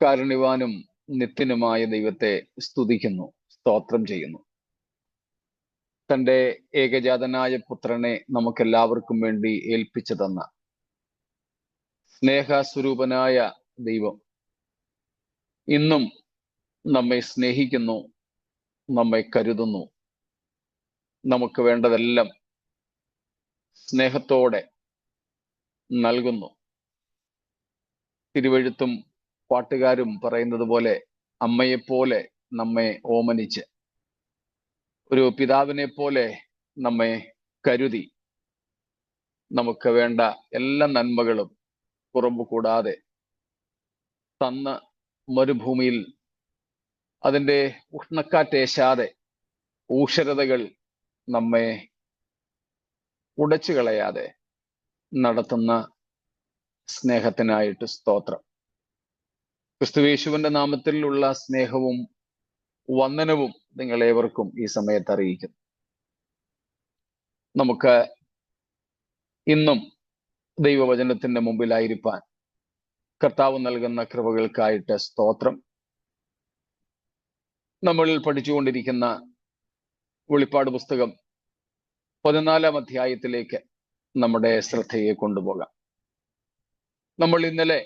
കാരുണ്യവാനും നിത്യനുമായ ദൈവത്തെ സ്തുതിക്കുന്നു, സ്തോത്രം ചെയ്യുന്നു. തൻ്റെ ഏകജാതനായ പുത്രനെ നമുക്കെല്ലാവർക്കും വേണ്ടി ഏൽപ്പിച്ചു തന്ന സ്നേഹസ്വരൂപനായ ദൈവം ഇന്നും നമ്മെ സ്നേഹിക്കുന്നു, നമ്മെ കരുതുന്നു. നമുക്ക് വേണ്ടതെല്ലാം സ്നേഹത്തോടെ നൽകുന്നു. തിരുവെഴുത്തും പാട്ടുകാരും പറയുന്നത് പോലെ അമ്മയെപ്പോലെ നമ്മെ ഓമനിച്ച്, ഒരു പിതാവിനെ പോലെ നമ്മെ കരുതി, നമുക്ക് വേണ്ട എല്ലാ നന്മകളും കുറവ് കൂടാതെ തന്ന മരുഭൂമിയിൽ അതിൻ്റെ ഉഷ്ണക്കാറ്റേശാതെ ഊഷരതകൾ നമ്മെ ഉടച്ചു കളയാതെ നടത്തുന്ന സ്നേഹത്തിനായിട്ട് സ്തോത്രം. ക്രിസ്തുയേശുവിന്റെ നാമത്തിലുള്ള സ്നേഹവും വന്ദനവും നിങ്ങളേവർക്കും ഈ സമയത്ത് അറിയിക്കുന്നു. നമുക്ക് ഇന്നും ദൈവവചനത്തിന്റെ മുമ്പിലായിരിക്കാൻ കർത്താവ് നൽകുന്ന കൃപകൾക്കായിട്ട് സ്തോത്രം. നമ്മൾ പഠിച്ചുകൊണ്ടിരിക്കുന്ന വെളിപ്പാട് പുസ്തകം 14-ാം അധ്യായത്തിലേക്ക് നമ്മുടെ ശ്രദ്ധയെ കൊണ്ടുപോകാം. നമ്മൾ ഇന്നലെ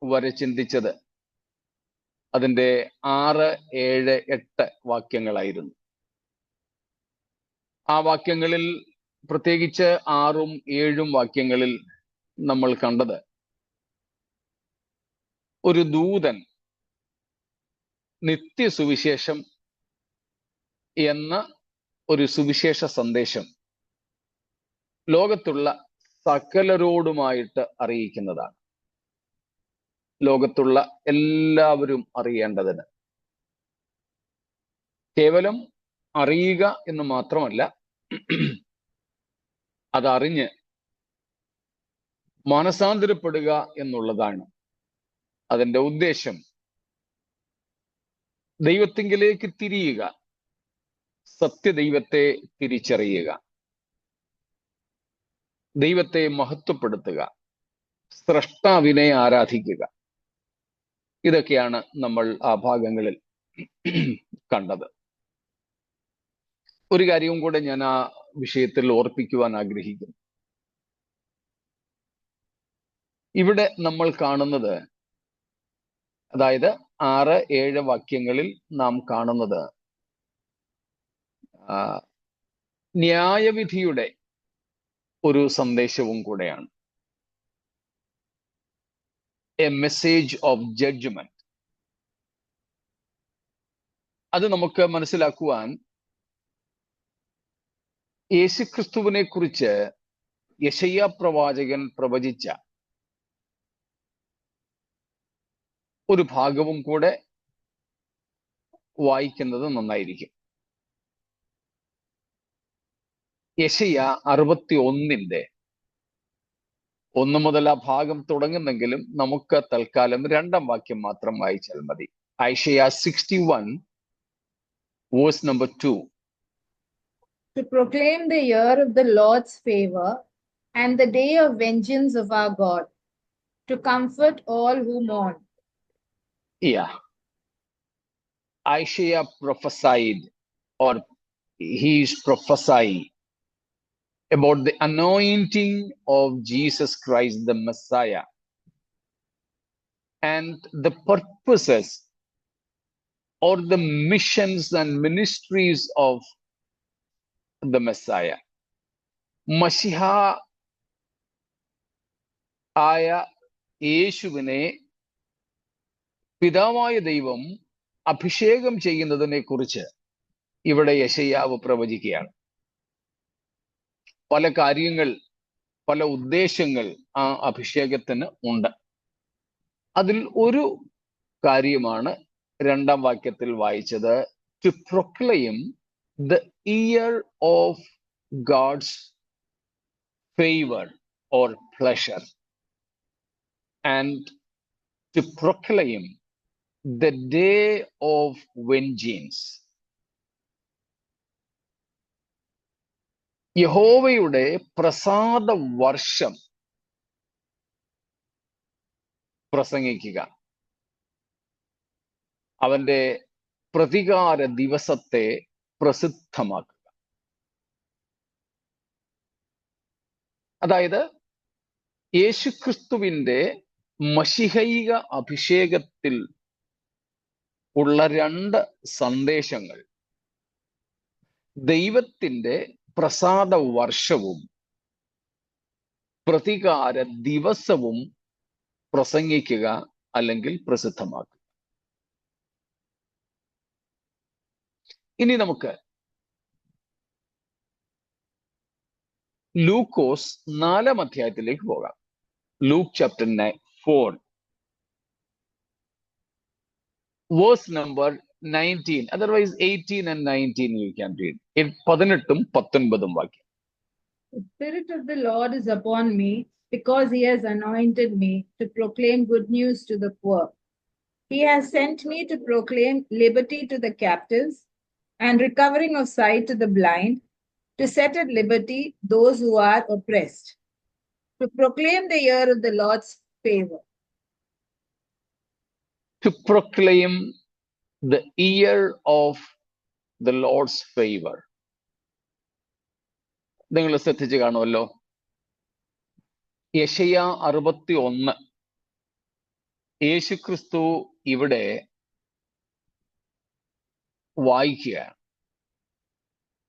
വരെ ചിന്തിച്ചത് അതിൻ്റെ 6, 7, 8 വാക്യങ്ങളായിരുന്നു. ആ വാക്യങ്ങളിൽ, പ്രത്യേകിച്ച് 6ഉം 7ഉം വാക്യങ്ങളിൽ നമ്മൾ കണ്ടത് ഒരു ദൂതൻ നിത്യസുവിശേഷം എന്ന ഒരു സുവിശേഷ സന്ദേശം ലോകത്തുള്ള സകലരോടുമായിട്ട് അറിയിക്കുന്നതാണ്. ലോകത്തുള്ള എല്ലാവരും അറിയേണ്ടതിന്. കേവലം അറിയുക എന്ന് മാത്രമല്ല, അതറിഞ്ഞ് മാനസാന്തരപ്പെടുക എന്നുള്ളതാണ് അതിൻ്റെ ഉദ്ദേശം. ദൈവത്തിങ്കിലേക്ക് തിരിയുക, സത്യദൈവത്തെ തിരിച്ചറിയുക, ദൈവത്തെ മഹത്വപ്പെടുത്തുക, സ്രഷ്ടാവിനെ ആരാധിക്കുക. ഇതൊക്കെയാണ് നമ്മൾ ആ ഭാഗങ്ങളിൽ കണ്ടത്. ഒരു കാര്യവും കൂടെ ഞാൻ ആ വിഷയത്തിൽ ഓർപ്പിക്കുവാൻ ആഗ്രഹിക്കുന്നു. ഇവിടെ നമ്മൾ കാണുന്നത്, അതായത് 6, 7 വാക്യങ്ങളിൽ നാം കാണുന്നത് ന്യായവിധിയുടെ ഒരു സന്ദേശവും കൂടെയാണ്. A message of judgment. അത് നമുക്ക് മനസ്സിലാക്കുവാൻ യേശുക്രിസ്തുവിനെ കുറിച്ച് യെശയ്യാ പ്രവാചകൻ പ്രവചിച്ച ഒരു ഭാഗവും കൂടെ വായിക്കുന്നത് നന്നായിരിക്കും. യെശയ്യാ 61-ന്റെ 1 മുതൽ ആ ഭാഗം തുടങ്ങുന്നെങ്കിലും നമുക്ക് തൽക്കാലം 2-ാം വാക്യം മാത്രം വായിച്ചാൽ മതി. ഐശയ്യാ 61 verse number 2. To proclaim the year of the Lord's favor and the day of vengeance of our God, to comfort all who mourn. Yeah. Isaiah prophesied, or he is prophesying about the anointing of Jesus Christ, the Messiah, and the purposes or the missions and ministries of the Messiah. മശിഹ ആയ യേശുവിനെ പിതാവായ ദൈവം അഭിഷേകം ചെയ്യുന്നതിനെ കുറിച്ച് ഇവിടെ യെശയ്യാവ് പ്രവചിക്കുകയാണ്. പല കാര്യങ്ങൾ, പല ഉദ്ദേശങ്ങൾ ആ അഭിഷേകത്തിന് ഉണ്ട്. അതിൽ ഒരു കാര്യമാണ് 2-ാം വാക്യത്തിൽ വായിച്ചത്. To proclaim the year of God's favour or pleasure and to proclaim the day of vengeance. യഹോവയുടെ പ്രസാദ വർഷം പ്രസംഗിക്കുക. അവന്റെ പ്രതികാര ദിവസത്തെ പ്രസിദ്ധമാക്കുക. അതായത് യേശുക്രിസ്തുവിന്റെ മശിഹൈക അഭിഷേകത്തിൽ ഉള്ള 2 സന്ദേശങ്ങൾ ദൈവത്തിന്റെ പ്രസാദ വർഷവും പ്രതികാര ദിവസവും പ്രസംഗിക്കുക അല്ലെങ്കിൽ പ്രസിദ്ധമാക്കുക. ഇനി നമുക്ക് ലൂക്കോസ് 4-ാം അധ്യായത്തിലേക്ക് പോകാം. Luke chapter 4 verse number 19, otherwise 18 and 19 you can read. 18-ഉം 19-ഉം വാക്യം. The Spirit of the Lord is upon me, because he has anointed me to proclaim good news to the poor. He has sent me to proclaim liberty to the captives and recovering of sight to the blind, to set at liberty those who are oppressed, to proclaim the year of the Lord's favor. To proclaim the year of the Lord's favor. നിങ്ങൾ ശ്രദ്ധിച്ച് കാണുമല്ലോ, യെശയ്യാ 61 യേശുക്രിസ്തു ഇവിടെ വായിക്കുകയാണ്.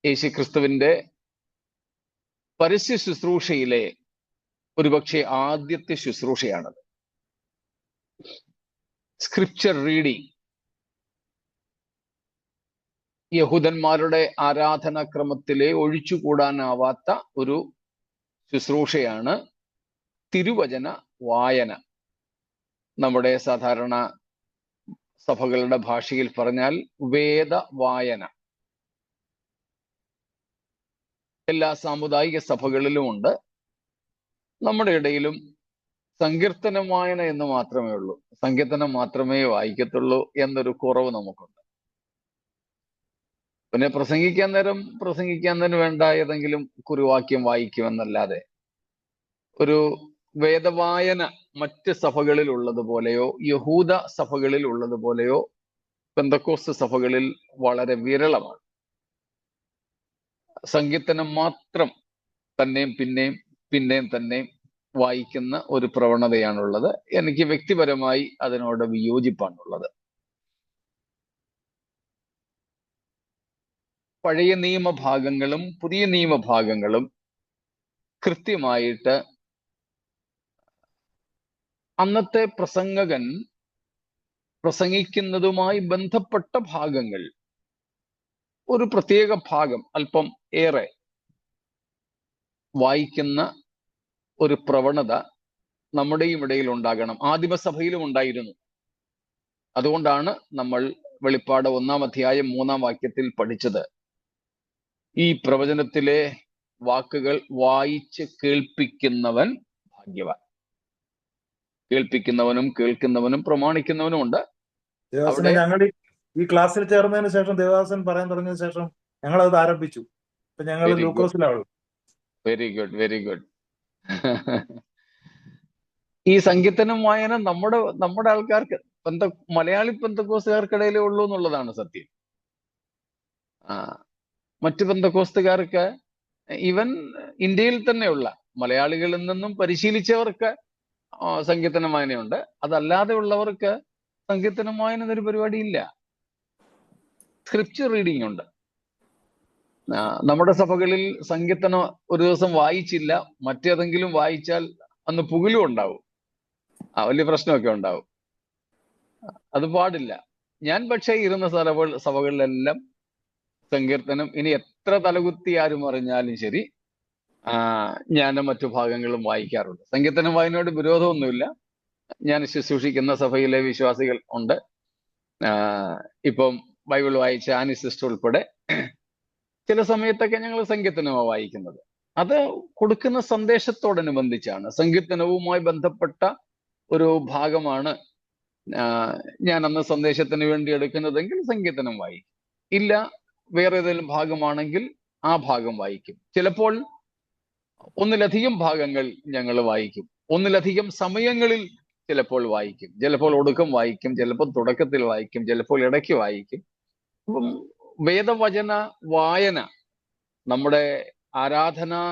യേശുക്രിസ്തുവിന്റെ പരസ്യ ശുശ്രൂഷയിലെ ഒരുപക്ഷെ ആദ്യത്തെ ശുശ്രൂഷയാണത്. സ്ക്രിപ്ചർ റീഡിങ് യഹൂദന്മാരുടെ ആരാധനാക്രമത്തിലെ ഒഴിച്ചുകൂടാനാവാത്ത ഒരു ശുശ്രൂഷയാണ് തിരുവചന വായന. നമ്മുടെ സാധാരണ സഭകളുടെ ഭാഷയിൽ പറഞ്ഞാൽ വേദ വായന. എല്ലാ സാമുദായിക സഭകളിലുമുണ്ട്. നമ്മുടെ ഇടയിലും സങ്കീർത്തനം വായന എന്ന് മാത്രമേ ഉള്ളൂ. സങ്കീർത്തനം മാത്രമേ വായിക്കത്തുള്ളൂ എന്നൊരു കുറവ് നമുക്കുണ്ട്. പിന്നെ പ്രസംഗിക്കാൻ നേരം വേണ്ട ഏതെങ്കിലും കുറിവാക്യം വായിക്കുമെന്നല്ലാതെ ഒരു വേദവായന മറ്റ് സഭകളിൽ ഉള്ളതുപോലെയോ യഹൂദ സഭകളിൽ ഉള്ളതുപോലെയോ പെന്തക്കോസ്ത് സഭകളിൽ വളരെ വിരളമാണ്. സങ്കീർത്തനം മാത്രം പിന്നെയും വായിക്കുന്ന ഒരു പ്രവണതയാണുള്ളത്. എനിക്ക് വ്യക്തിപരമായി അതിനോട് വിയോജിപ്പാണുള്ളത്. പഴയ നിയമഭാഗങ്ങളും പുതിയ നിയമഭാഗങ്ങളും കൃത്യമായിട്ട് അന്നത്തെ പ്രസംഗകൻ പ്രസംഗിക്കുന്നതുമായി ബന്ധപ്പെട്ട ഭാഗങ്ങൾ, ഒരു പ്രത്യേക ഭാഗം അല്പം ഏറെ വായിക്കുന്ന ഒരു പ്രവണത നമ്മുടെയും ഇടയിൽ ഉണ്ടാകണം. ആദിമസഭയിലും ഉണ്ടായിരുന്നു. അതുകൊണ്ടാണ് നമ്മൾ വെളിപ്പാട് 1-ാം അധ്യായം 3-ാം വാക്യത്തിൽ പഠിച്ചത്, ഈ പ്രവചനത്തിലെ വാക്കുകൾ വായിച്ച് കേൾപ്പിക്കുന്നവൻ ഭാഗ്യവാൻ. കേൾപ്പിക്കുന്നവനും കേൾക്കുന്നവനും പ്രമാണിക്കുന്നവനും ഉണ്ട്. ഞങ്ങൾ ഈ ക്ലാസ്സിൽ ചേർന്നതിന് ശേഷം ദേവദാസൻ പറയാൻ തുടങ്ങിയതിനു ശേഷം ഞങ്ങൾ അത് ആരംഭിച്ചു. ഇപ്പൊ ഞങ്ങൾ ലൂക്കോസിലാണ്. Very good. ഈ സങ്കീർത്തനം വായന നമ്മുടെ ആൾക്കാർക്ക് മലയാളി പെന്തക്കോസ്തുകാർക്കിടയിലേ ഉള്ളൂ എന്നുള്ളതാണ് സത്യം. മറ്റു പെന്തക്കോസ്തുകാർക്ക്, ഈവൻ ഇന്ത്യയിൽ തന്നെയുള്ള മലയാളികളിൽ നിന്നും പരിശീലിച്ചവർക്ക് സങ്കീർത്തനം വായനയുണ്ട്. അതല്ലാതെ ഉള്ളവർക്ക് സങ്കീർത്തനം വായന എന്നൊരു പരിപാടിയില്ല. സ്ക്രിപ്ചർ റീഡിംഗ് ഉണ്ട്. നമ്മുടെ സഭകളിൽ സങ്കീർത്തനം ഒരു ദിവസം വായിച്ചില്ല, മറ്റേതെങ്കിലും വായിച്ചാൽ അന്ന് പുകിലും ഉണ്ടാവും, വലിയ പ്രശ്നമൊക്കെ ഉണ്ടാവും. അത് പാടില്ല. ഞാൻ പക്ഷേ ഇരുന്ന സഭകളിലെല്ലാം സങ്കീർത്തനം ഇനി എത്ര തലകുത്തി ആരും അറിഞ്ഞാലും ശരി ഞാൻ മറ്റു ഭാഗങ്ങളും വായിക്കാറുണ്ട്. സങ്കീർത്തനം വായനയോട് വിരോധമൊന്നുമില്ല. ഞാൻ ശുശ്രൂഷിക്കുന്ന സഭയിലെ വിശ്വാസികൾ ഉണ്ട്. ഇപ്പം ബൈബിൾ വായിച്ച ആനി സിസ്റ്റർ ഉൾപ്പെടെ ചില സമയത്തൊക്കെ ഞങ്ങൾ സങ്കീർത്തനമാണ് വായിക്കുന്നത്. അത് കൊടുക്കുന്ന സന്ദേശത്തോടനുബന്ധിച്ചാണ്. സങ്കീർത്തനവുമായി ബന്ധപ്പെട്ട ഒരു ഭാഗമാണ് ഞാൻ അന്ന് സന്ദേശത്തിന് വേണ്ടി എടുക്കുന്നതെങ്കിൽ സങ്കീർത്തനം വായിക്കും. ഇല്ല, വേറെ ഏതെങ്കിലും ഭാഗമാണെങ്കിൽ ആ ഭാഗം വായിക്കും. ചിലപ്പോൾ ഒന്നിലധികം ഭാഗങ്ങൾ ഞങ്ങൾ വായിക്കും. ഒന്നിലധികം സമയങ്ങളിൽ ചിലപ്പോൾ വായിക്കും, ചിലപ്പോൾ ഒടുക്കം വായിക്കും, ചിലപ്പോൾ തുടക്കത്തിൽ വായിക്കും, ചിലപ്പോൾ ഇടയ്ക്ക് വായിക്കും. അപ്പം വേദവചന വായന നമ്മുടെ ആരാധനാ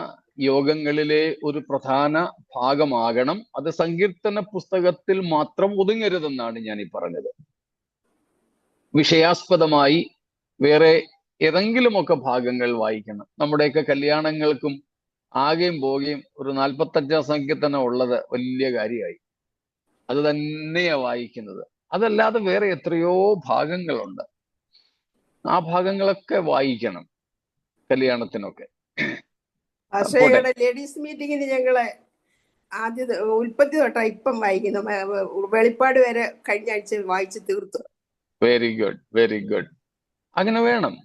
യോഗങ്ങളിലെ ഒരു പ്രധാന ഭാഗമാകണം. അത് സങ്കീർത്തന പുസ്തകത്തിൽ മാത്രം ഒതുങ്ങരുതെന്നാണ് ഞാൻ ഈ പറഞ്ഞത്. വിഷയാസ്പദമായി വേറെ ഏതെങ്കിലുമൊക്കെ ഭാഗങ്ങൾ വായിക്കണം. നമ്മുടെയൊക്കെ കല്യാണങ്ങൾക്കും ആകെയും പോകുകയും ഒരു 45 സങ്കീർത്തനം ഉള്ളത് വലിയ കാര്യമായി. അത് തന്നെയാ വായിക്കുന്നത്. അതല്ലാതെ വേറെ എത്രയോ ഭാഗങ്ങളുണ്ട്. ആ ഭാഗങ്ങളൊക്കെ വായിക്കണം കല്യാണത്തിനൊക്കെ. പക്ഷേ പോട്ടെ. ഇവിടെ ലേഡീസ് മീറ്റിങ്ങിന് ഞങ്ങള് ഉൽപ്പത്തി തൊട്ടാ ഇപ്പം വായിക്കുന്നു. വെളിപ്പാട് വരെ കഴിഞ്ഞ ആഴ്ച വായിച്ച് തീർത്തു. Very good, very good. അങ്ങനെ വേണം.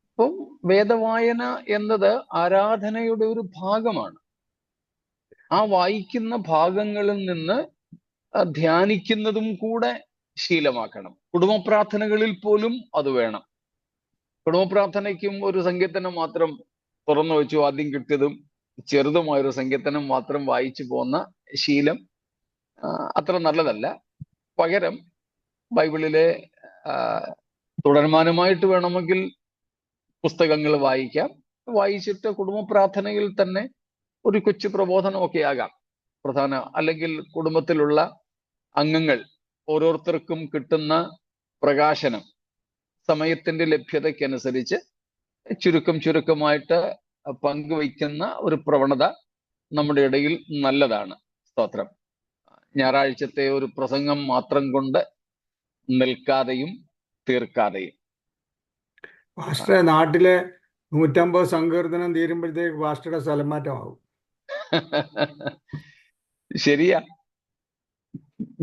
അപ്പം വേദവായന എന്നത് ആരാധനയുടെ ഒരു ഭാഗമാണ്. ആ വായിക്കുന്ന ഭാഗങ്ങളിൽ നിന്ന് ധ്യാനിക്കുന്നതും കൂടെ ശീലമാക്കണം. കുടുംബ പ്രാർത്ഥനകളിൽ പോലും അത് വേണം. കുടുംബ പ്രാർത്ഥനയ്ക്കും ഒരു സങ്കീർത്തനം മാത്രം തുറന്നു വെച്ചു ആദ്യം കിട്ടിയതും ചെറുതുമായൊരു സങ്കീർത്തനം മാത്രം വായിച്ചു പോകുന്ന ശീലം അത്ര നല്ലതല്ല. പകരം ബൈബിളിലെ തുടർമാനമായിട്ട് വേണമെങ്കിൽ പുസ്തകങ്ങൾ വായിക്കാം. വായിച്ചിട്ട് കുടുംബ പ്രാർത്ഥനയിൽ തന്നെ ഒരു കൊച്ചു പ്രബോധനമൊക്കെ ആകാം പ്രധാന. അല്ലെങ്കിൽ കുടുംബത്തിലുള്ള അംഗങ്ങൾ ഓരോരുത്തർക്കും കിട്ടുന്ന പ്രകാശനം സമയത്തിന്റെ ലഭ്യതയ്ക്കനുസരിച്ച് ചുരുക്കമായിട്ട് പങ്കുവയ്ക്കുന്ന ഒരു പ്രവണത നമ്മുടെ ഇടയിൽ നല്ലതാണ്. സ്തോത്രം. ഞായറാഴ്ചത്തെ ഒരു പ്രസംഗം മാത്രം കൊണ്ട് നിൽക്കാതെയും തീർക്കാതെയും. പാസ്റ്ററെ, നാട്ടിലെ 150 സങ്കീർത്തനം തീരുമ്പോഴത്തേക്ക് പാസ്റ്ററുടെ സ്ഥലം മാറ്റമാവും. ശരിയാ.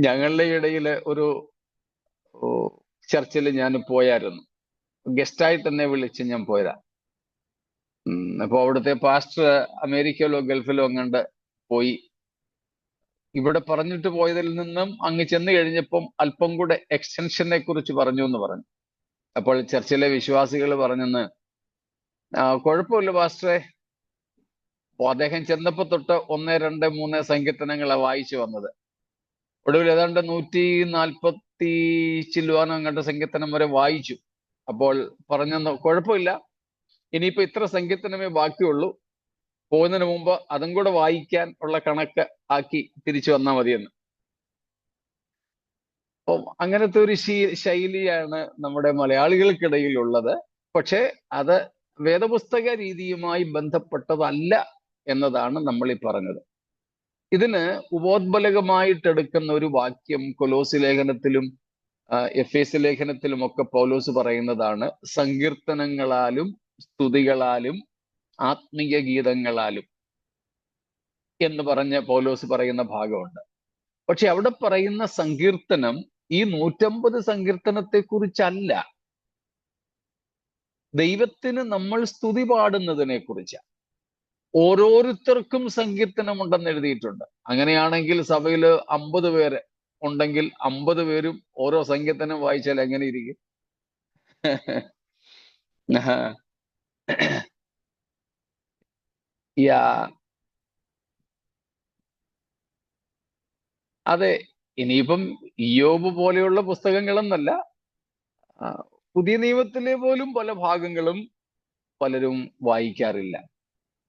ഞങ്ങളുടെ ഇടയില് ഒരു ചർച്ചിൽ ഞാൻ പോയായിരുന്നു. ഗസ്റ്റായിട്ട് എന്നെ വിളിച്ച് ഞാൻ പോയതാ. അപ്പൊ അവിടുത്തെ പാസ്റ്റർ അമേരിക്കയിലോ ഗൾഫിലോ അങ്ങണ്ട് പോയി. ഇവിടെ പറഞ്ഞിട്ട് പോയതിൽ നിന്നും അങ്ങ് ചെന്ന് കഴിഞ്ഞപ്പം അല്പം കൂടെ എക്സ്റ്റൻഷനെ കുറിച്ച് പറഞ്ഞു എന്ന് പറഞ്ഞു. അപ്പോൾ ചർച്ചിലെ വിശ്വാസികൾ പറഞ്ഞെന്ന്, കുഴപ്പമില്ല പാസ്റ്ററെ. അപ്പൊ അദ്ദേഹം ചെന്നപ്പോ തൊട്ട് 1, 2, 3 സങ്കീർത്തനങ്ങളാണ് വായിച്ചു വന്നത്. ഒടുവിൽ ഏതാണ്ട് 140 ചില്ലുവാനോ അങ്ങോട്ട് സങ്കീർത്തനം വരെ വായിച്ചു. അപ്പോൾ പറഞ്ഞെന്ന്, കുഴപ്പമില്ല, ഇനിയിപ്പോ ഇത്ര സങ്കീർത്തനമേ ബാക്കിയുള്ളൂ, പോകുന്നതിന് മുമ്പ് അതും കൂടെ വായിക്കാൻ ഉള്ള കണക്ക് ആക്കി തിരിച്ചു വന്നാൽ മതിയെന്ന്. അപ്പം അങ്ങനത്തെ ഒരു ശൈലിയാണ് നമ്മുടെ മലയാളികൾക്കിടയിൽ ഉള്ളത്. പക്ഷെ അത് വേദപുസ്തക രീതിയുമായി ബന്ധപ്പെട്ടതല്ല എന്നതാണ് നമ്മൾ ഈ പറഞ്ഞത്. ഇതിന് ഉപോദ്ബലകമായിട്ടെടുക്കുന്ന ഒരു വാക്യം കൊലോസി ലേഖനത്തിലും എഫേസ്യ ലേഖനത്തിലും ഒക്കെ പൗലോസ് പറയുന്നതാണ്, സങ്കീർത്തനങ്ങളാലും സ്തുതികളാലും ആത്മീയ ഗീതങ്ങളാലും എന്ന് പറഞ്ഞ് പൗലോസ് പറയുന്ന ഭാഗമുണ്ട്. പക്ഷെ അവിടെ പറയുന്ന സങ്കീർത്തനം ഈ 150 സങ്കീർത്തനത്തെ കുറിച്ചല്ല, ദൈവത്തിന് നമ്മൾ സ്തുതി പാടുന്നതിനെ കുറിച്ചാണ്. ഓരോരുത്തർക്കും സങ്കീർത്തനമുണ്ടെന്ന് എഴുതിയിട്ടുണ്ട്. അങ്ങനെയാണെങ്കിൽ സഭയിൽ 50 പേര് ഉണ്ടെങ്കിൽ 50 പേരും ഓരോ സങ്കീർത്തനം വായിച്ചാൽ എങ്ങനെ ഇരിക്കും? അതെ. ഇനിയിപ്പം ഇയ്യോബ് പോലെയുള്ള പുസ്തകങ്ങളെന്നല്ല, പുതിയ നിയമത്തിലെ പോലും പല ഭാഗങ്ങളും പലരും വായിക്കാറില്ല.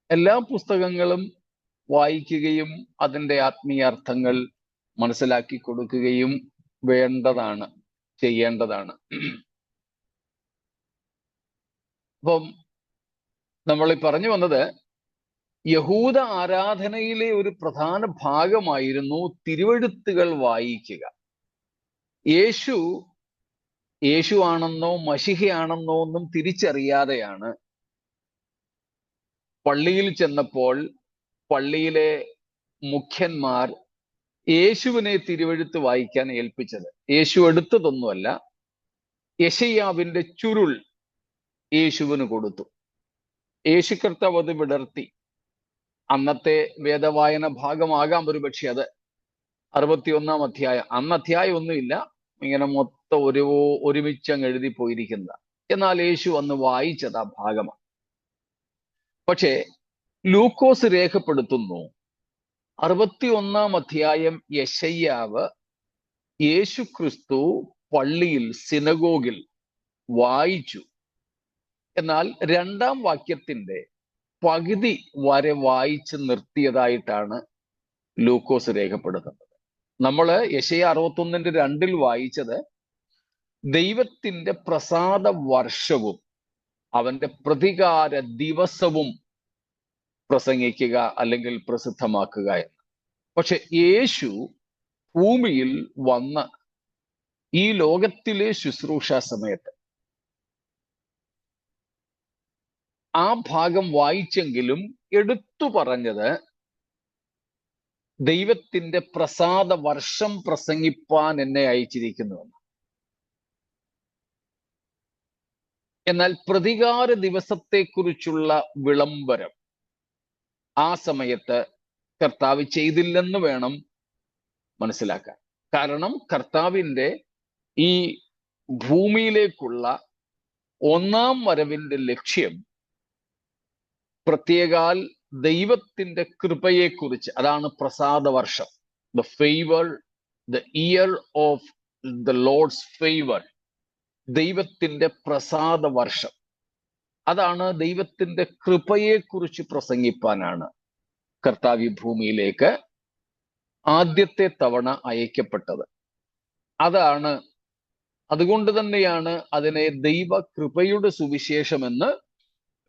എല്ലാ പുസ്തകങ്ങളും വായിക്കുകയും അതിൻ്റെ ആത്മീയാർത്ഥങ്ങൾ മനസ്സിലാക്കി കൊടുക്കുകയും വേണ്ടതാണ്, ചെയ്യേണ്ടതാണ്. അപ്പം നമ്മൾ പറഞ്ഞു വന്നത്, യഹൂദ ആരാധനയിലെ ഒരു പ്രധാന ഭാഗമായിരുന്നു തിരുവെഴുത്തുകൾ വായിക്കുക. യേശു ആണെന്നോ മശിഹയാണെന്നോ ഒന്നും തിരിച്ചറിയാതെയാണ് പള്ളിയിൽ ചെന്നപ്പോൾ പള്ളിയിലെ മുഖ്യന്മാർ യേശുവിനെ തിരുവെഴുത്ത് വായിക്കാൻ ഏൽപ്പിച്ചത്. യേശു എടുത്തതൊന്നുമല്ല, യെശയ്യാവിന്റെ ചുരുൾ യേശുവിന് കൊടുത്തു. യേശു കർത്താവ് അത് വിടർത്തി. അന്നത്തെ വേദവായന ഭാഗമാകാം ഒരുപക്ഷെ അത് 61-ാം അധ്യായം. അന്ന് അധ്യായം ഒന്നുമില്ല, ഇങ്ങനെ മൊത്തം ഒരുമിച്ചങ്ങ് എഴുതി പോയിരിക്കുന്ന. എന്നാൽ യേശു അന്ന് വായിച്ചത് ആ ഭാഗമാണ്. പക്ഷേ ലൂക്കോസ് രേഖപ്പെടുത്തുന്നു, 61 അധ്യായം യെശയ്യാവ് യേശു ക്രിസ്തു പള്ളിയിൽ സിനഗോഗിൽ വായിച്ചു. എന്നാൽ 2-ാം വാക്യത്തിന്റെ പകുതി വരെ വായിച്ച് നിർത്തിയതായിട്ടാണ് ലൂക്കോസ് രേഖപ്പെടുത്തുന്നത്. നമ്മള് യെശയ്യാ 61:2 വായിച്ചത് ദൈവത്തിന്റെ പ്രസാദ വർഷവും അവന്റെ പ്രതികാര ദിവസവും പ്രസംഗിക്കുക അല്ലെങ്കിൽ പ്രസിദ്ധമാക്കുക എന്ന്. പക്ഷെ യേശു ഭൂമിയിൽ വന്ന ഈ ലോകത്തിലെ ശുശ്രൂഷ സമയത്ത് ആ ഭാഗം വായിച്ചെങ്കിലും എടുത്തു പറഞ്ഞത് ദൈവത്തിന്റെ പ്രസാദ വർഷം പ്രസംഗിപ്പാൻ എന്നെ അയച്ചിരിക്കുന്നുവെന്ന്. എന്നാൽ പ്രതികാര ദിവസത്തെക്കുറിച്ചുള്ള വിളംബരം ആ സമയത്ത് കർത്താവ് ചെയ്തില്ലെന്ന് വേണം മനസ്സിലാക്കാൻ. കാരണം കർത്താവിന്റെ ഈ ഭൂമിയിലേക്കുള്ള 1-ാം വരവിന്റെ ലക്ഷ്യം പ്രത്യേകാൽ ദൈവത്തിന്റെ കൃപയെക്കുറിച്ച്, അതാണ് പ്രസാദ വർഷം, the favour, the year of the Lord's favour, ദൈവത്തിന്റെ പ്രസാദ വർഷം. അതാണ് ദൈവത്തിന്റെ കൃപയെക്കുറിച്ച് പ്രസംഗിപ്പാനാണ് കർത്താവ് ഈ ഭൂമിയിലേക്ക് ആദ്യത്തെ തവണ അയക്കപ്പെട്ടത്. അതുകൊണ്ട് തന്നെയാണ് അതിനെ ദൈവ കൃപയുടെ സുവിശേഷമെന്ന്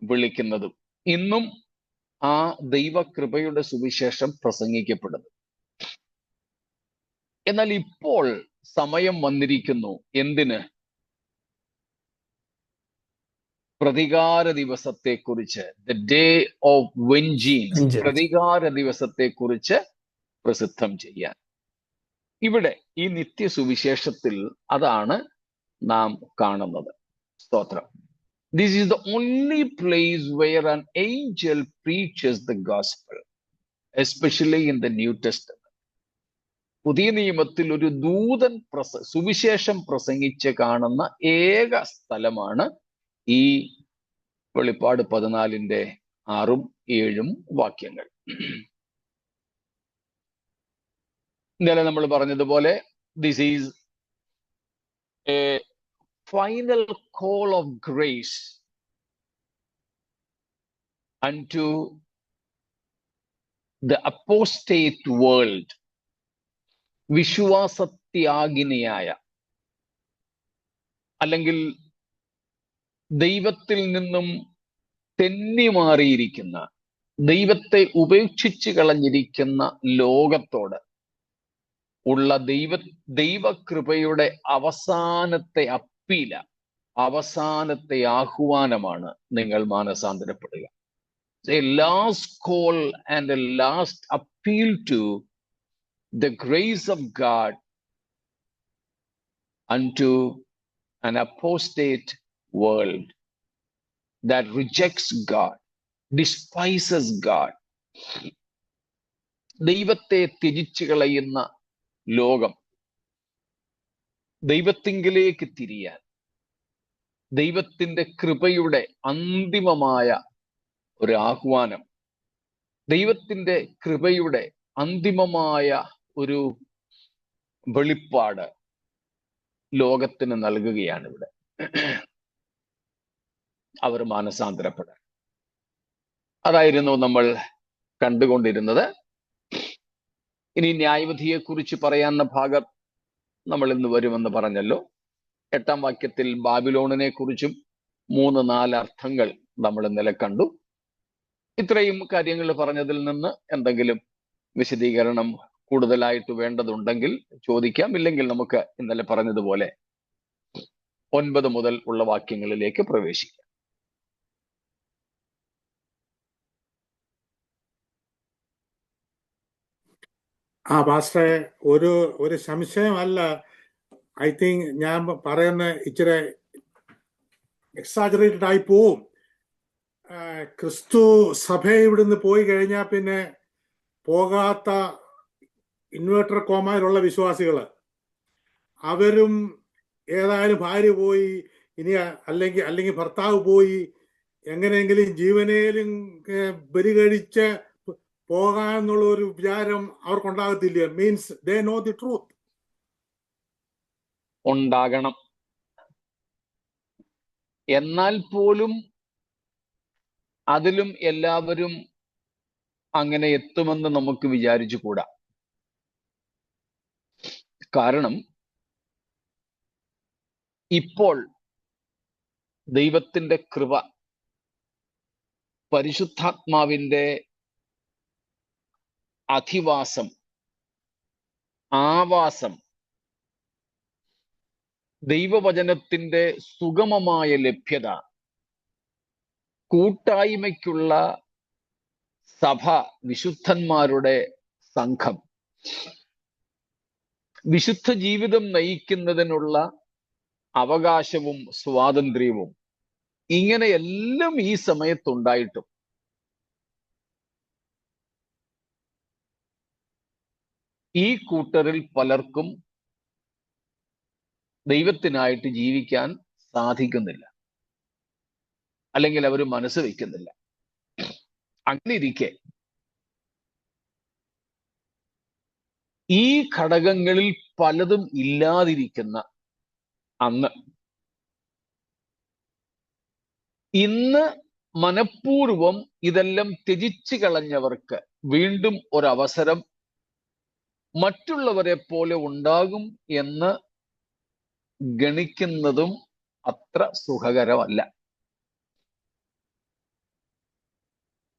വിളിക്കുന്നതും ഇന്നും ആ ദൈവകൃപയുടെ സുവിശേഷം പ്രസംഗിക്കപ്പെടുന്നു. എന്നാൽ ഇപ്പോൾ സമയം വന്നിരിക്കുന്നു എന്തിന്? പ്രതികാര ദിവസത്തെക്കുറിച്ച്, ദ ഡേ ഓഫ് വെഞ്ചിൻസ്, പ്രതികാര ദിവസത്തെക്കുറിച്ച് പ്രസിദ്ധം ചെയ്യാൻ. ഇവിടെ ഈ നിത്യസുവിശേഷത്തിൽ അതാണ് നാം കാണുന്നത്. സ്തോത്രം. This is the only place where an angel preaches the gospel, especially in the New Testament. പുതിയ നിയമത്തിൽ ഒരു ദൂതൻ സുവിശേഷം പ്രസംഗിച്ച് കാണുന്ന ഏക സ്ഥലമാണ് ഈ വെളിപ്പാട് 14:6-7 വാക്യങ്ങൾ. ഇന്നലെ നമ്മൾ പറഞ്ഞതുപോലെ this is A final call of grace unto the apostate world. വിശ്വാസത്യാഗിനിയായ അല്ലെങ്കിൽ ദൈവത്തിൽ നിന്നും തെന്നിമാറിയിരിക്കുന്ന, ദൈവത്തെ ഉപേക്ഷിച്ച് കളഞ്ഞിരിക്കുന്ന ലോകത്തോട് ഉള്ള ദൈവകൃപയുടെ അവസാനത്തെ അപ്പീല, അവസാനത്തെ ആഹ്വാനമാണ് നിങ്ങൾ മാനസാന്തരപ്പെടുക. A last call and a last appeal to the grace of God unto an apostate world that rejects God, despises God. ദൈവത്തെ ത്യജിച്ചു കളയുന്ന ലോകം ദൈവത്തിങ്കിലേക്ക് തിരിയാൻ, ദൈവത്തിന്റെ കൃപയുടെ അന്തിമമായ ഒരു ആഹ്വാനം, ദൈവത്തിന്റെ കൃപയുടെ അന്തിമമായ ഒരു വെളിപ്പാട് ലോകത്തിന് നൽകുകയാണ് ഇവിടെ. അവർ മാനസാന്തരപ്പെടാൻ. അതായിരുന്നു നമ്മൾ കണ്ടുകൊണ്ടിരുന്നത്. ഇനി ന്യായവിധിയെക്കുറിച്ച് പറയാവുന്ന ഭാഗം നമ്മൾ ഇന്ന് വരുമെന്ന് പറഞ്ഞല്ലോ. 8-ാം വാക്യത്തിൽ ബാബിലോണിനെ കുറിച്ചും 3-4 അർത്ഥങ്ങൾ നമ്മൾ ഇന്നലെ കണ്ടു. ഇത്രയും കാര്യങ്ങൾ പറഞ്ഞതിൽ നിന്ന് എന്തെങ്കിലും വിശദീകരണം കൂടുതലായിട്ട് വേണ്ടതുണ്ടെങ്കിൽ ചോദിക്കാം. ഇല്ലെങ്കിൽ നമുക്ക് ഇന്നലെ പറഞ്ഞതുപോലെ 9 മുതൽ ഉള്ള വാക്യങ്ങളിലേക്ക് പ്രവേശിക്കാം. പാസ്റ്ററെ, ഒരു സംശയമല്ല. ഐ തിങ്ക് ഞാൻ പറയുന്ന ഇച്ചിരി എക്സാജറേറ്റഡ് ആയി പോവും. ക്രിസ്തു സഭ ഇവിടുന്ന് പോയി കഴിഞ്ഞാൽ പിന്നെ പോകാത്ത ഇൻവേർട്ടർ കോമയിലുള്ള വിശ്വാസികൾ, അവരും ഏതായാലും ഭാര്യ പോയി, ഇനി അല്ലെങ്കിൽ ഭർത്താവ് പോയി, എങ്ങനെയെങ്കിലും ജീവനേലും ബലി കഴിച്ച് പോകാന്നുള്ള ഒരു വിചാരം അവർക്കുണ്ടാകത്തില്ല. Means they know the truth. ഉണ്ടാകണം. എന്നാൽ പോലും അതിലും എല്ലാവരും അങ്ങനെ എത്തുമെന്ന് നമുക്ക് വിചാരിച്ചു കൂടാ. കാരണം ഇപ്പോൾ ദൈവത്തിന്റെ കൃപ, പരിശുദ്ധാത്മാവിന്റെ അധിവാസം, ആവാസം, ദൈവവചനത്തിന്റെ സുഗമമായ ലഭ്യത, കൂട്ടായ്മയ്ക്കുള്ള സഭ, വിശുദ്ധന്മാരുടെ സംഘം, വിശുദ്ധ ജീവിതം നയിക്കുന്നതിനുള്ള അവകാശവും സ്വാതന്ത്ര്യവും, ഇങ്ങനെയെല്ലാം ഈ സമയത്തുണ്ടായിട്ടും ഈ കൂട്ടരിൽ പലർക്കും ദൈവത്തിനായിട്ട് ജീവിക്കാൻ സാധിക്കുന്നില്ല, അല്ലെങ്കിൽ അവർ മനസ്സ് വയ്ക്കുന്നില്ല. അങ്ങനെ ഇരിക്കെ ഈ ഘടകങ്ങളിൽ പലതും ഇല്ലാതിരിക്കുന്ന അന്ന്, ഇന്ന് മനഃപൂർവം ഇതെല്ലാം ത്യജിച്ചു കളഞ്ഞവർക്ക് വീണ്ടും ഒരവസരം മറ്റുള്ളവരെ പോലെ ഉണ്ടാകും എന്ന് ഗണിക്കുന്നതും അത്ര സുഖകരമല്ല.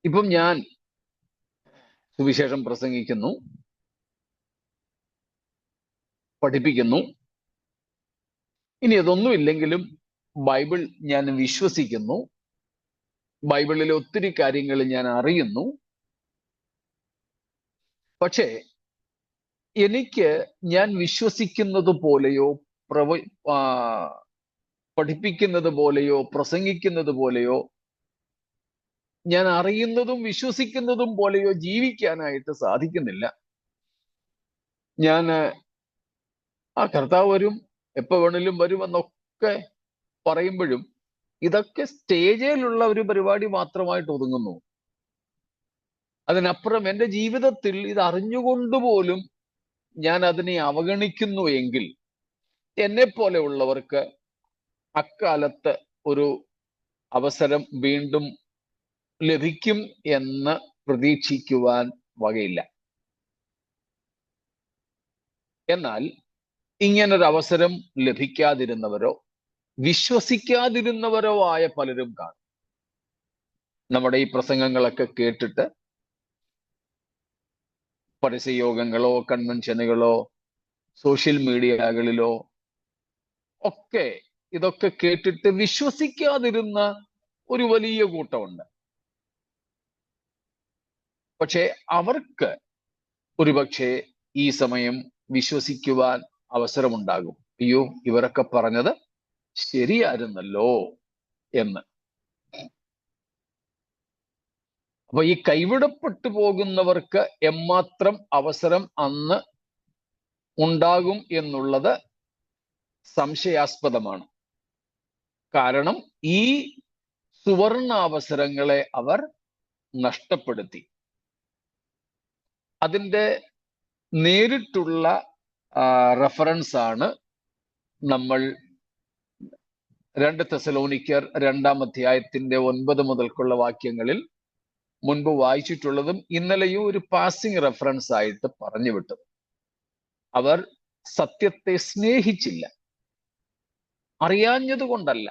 ഇപ്പം ഞാൻ സുവിശേഷം പ്രസംഗിക്കുന്നു, പഠിപ്പിക്കുന്നു. ഇനി അതൊന്നുമില്ലെങ്കിലും ബൈബിൾ ഞാൻ വിശ്വസിക്കുന്നു, ബൈബിളിലെ ഒത്തിരി കാര്യങ്ങൾ ഞാൻ അറിയുന്നു. പക്ഷേ എനിക്ക് ഞാൻ വിശ്വസിക്കുന്നത് പോലെയോ പഠിപ്പിക്കുന്നത് പോലെയോ പ്രസംഗിക്കുന്നത് പോലെയോ ഞാൻ അറിയുന്നതും വിശ്വസിക്കുന്നതും പോലെയോ ജീവിക്കാനായിട്ട് സാധിക്കുന്നില്ല. ഞാൻ ആ കർത്താവ് വരും, എപ്പോ വേണേലും വരുമെന്നൊക്കെ പറയുമ്പോഴും ഇതൊക്കെ സ്റ്റേജിലുള്ള ഒരു പരിപാടി മാത്രമായിട്ട് ഒതുങ്ങുന്നു. അതിനപ്പുറം എൻ്റെ ജീവിതത്തിൽ ഇത് അറിഞ്ഞുകൊണ്ടുപോലും ഞാൻ അതിനെ അവഗണിക്കുന്നു എങ്കിൽ എന്നെ പോലെയുള്ളവർക്ക് അക്കാലത്ത് ഒരു അവസരം വീണ്ടും ലഭിക്കും എന്ന് പ്രതീക്ഷിക്കുവാൻ വകയില്ല. എന്നാൽ ഇങ്ങനൊരു അവസരം ലഭിക്കാതിരുന്നവരോ വിശ്വസിക്കാതിരുന്നവരോ ആയ പലരും കാണും. നമ്മുടെ ഈ പ്രസംഗങ്ങളൊക്കെ കേട്ടിട്ട് പരസ്യയോഗങ്ങളോ കൺവെൻഷനുകളോ സോഷ്യൽ മീഡിയകളിലോ ഒക്കെ ഇതൊക്കെ കേട്ടിട്ട് വിശ്വസിക്കാതിരുന്ന ഒരു വലിയ കൂട്ടമുണ്ട്. പക്ഷെ അവർക്ക് ഒരുപക്ഷെ ഈ സമയം വിശ്വസിക്കുവാൻ അവസരമുണ്ടാകും. അയ്യോ, ഇവരൊക്കെ പറഞ്ഞത് ശരിയായിരുന്നല്ലോ എന്ന്. അപ്പൊ ഈ കൈവിടപ്പെട്ടു പോകുന്നവർക്ക് എമ്മാത്രം അവസരം അന്ന് ഉണ്ടാകും എന്നുള്ളത് സംശയാസ്പദമാണ്. കാരണം ഈ സുവർണാവസരങ്ങളെ അവർ നഷ്ടപ്പെടുത്തി. അതിൻ്റെ നേരിട്ടുള്ള റെഫറൻസ് ആണ് നമ്മൾ 2 തെസലോനിക്കർ 2-ാം അധ്യായത്തിന്റെ 9 മുതൽക്കുള്ള വാക്യങ്ങളിൽ മുൻപ് വായിച്ചിട്ടുള്ളതും ഇന്നലെയും ഒരു പാസിംഗ് റെഫറൻസ് ആയിട്ട് പറഞ്ഞു വിട്ടത്. അവർ സത്യത്തെ സ്നേഹിച്ചില്ല, അറിയാഞ്ഞതുകൊണ്ടല്ല.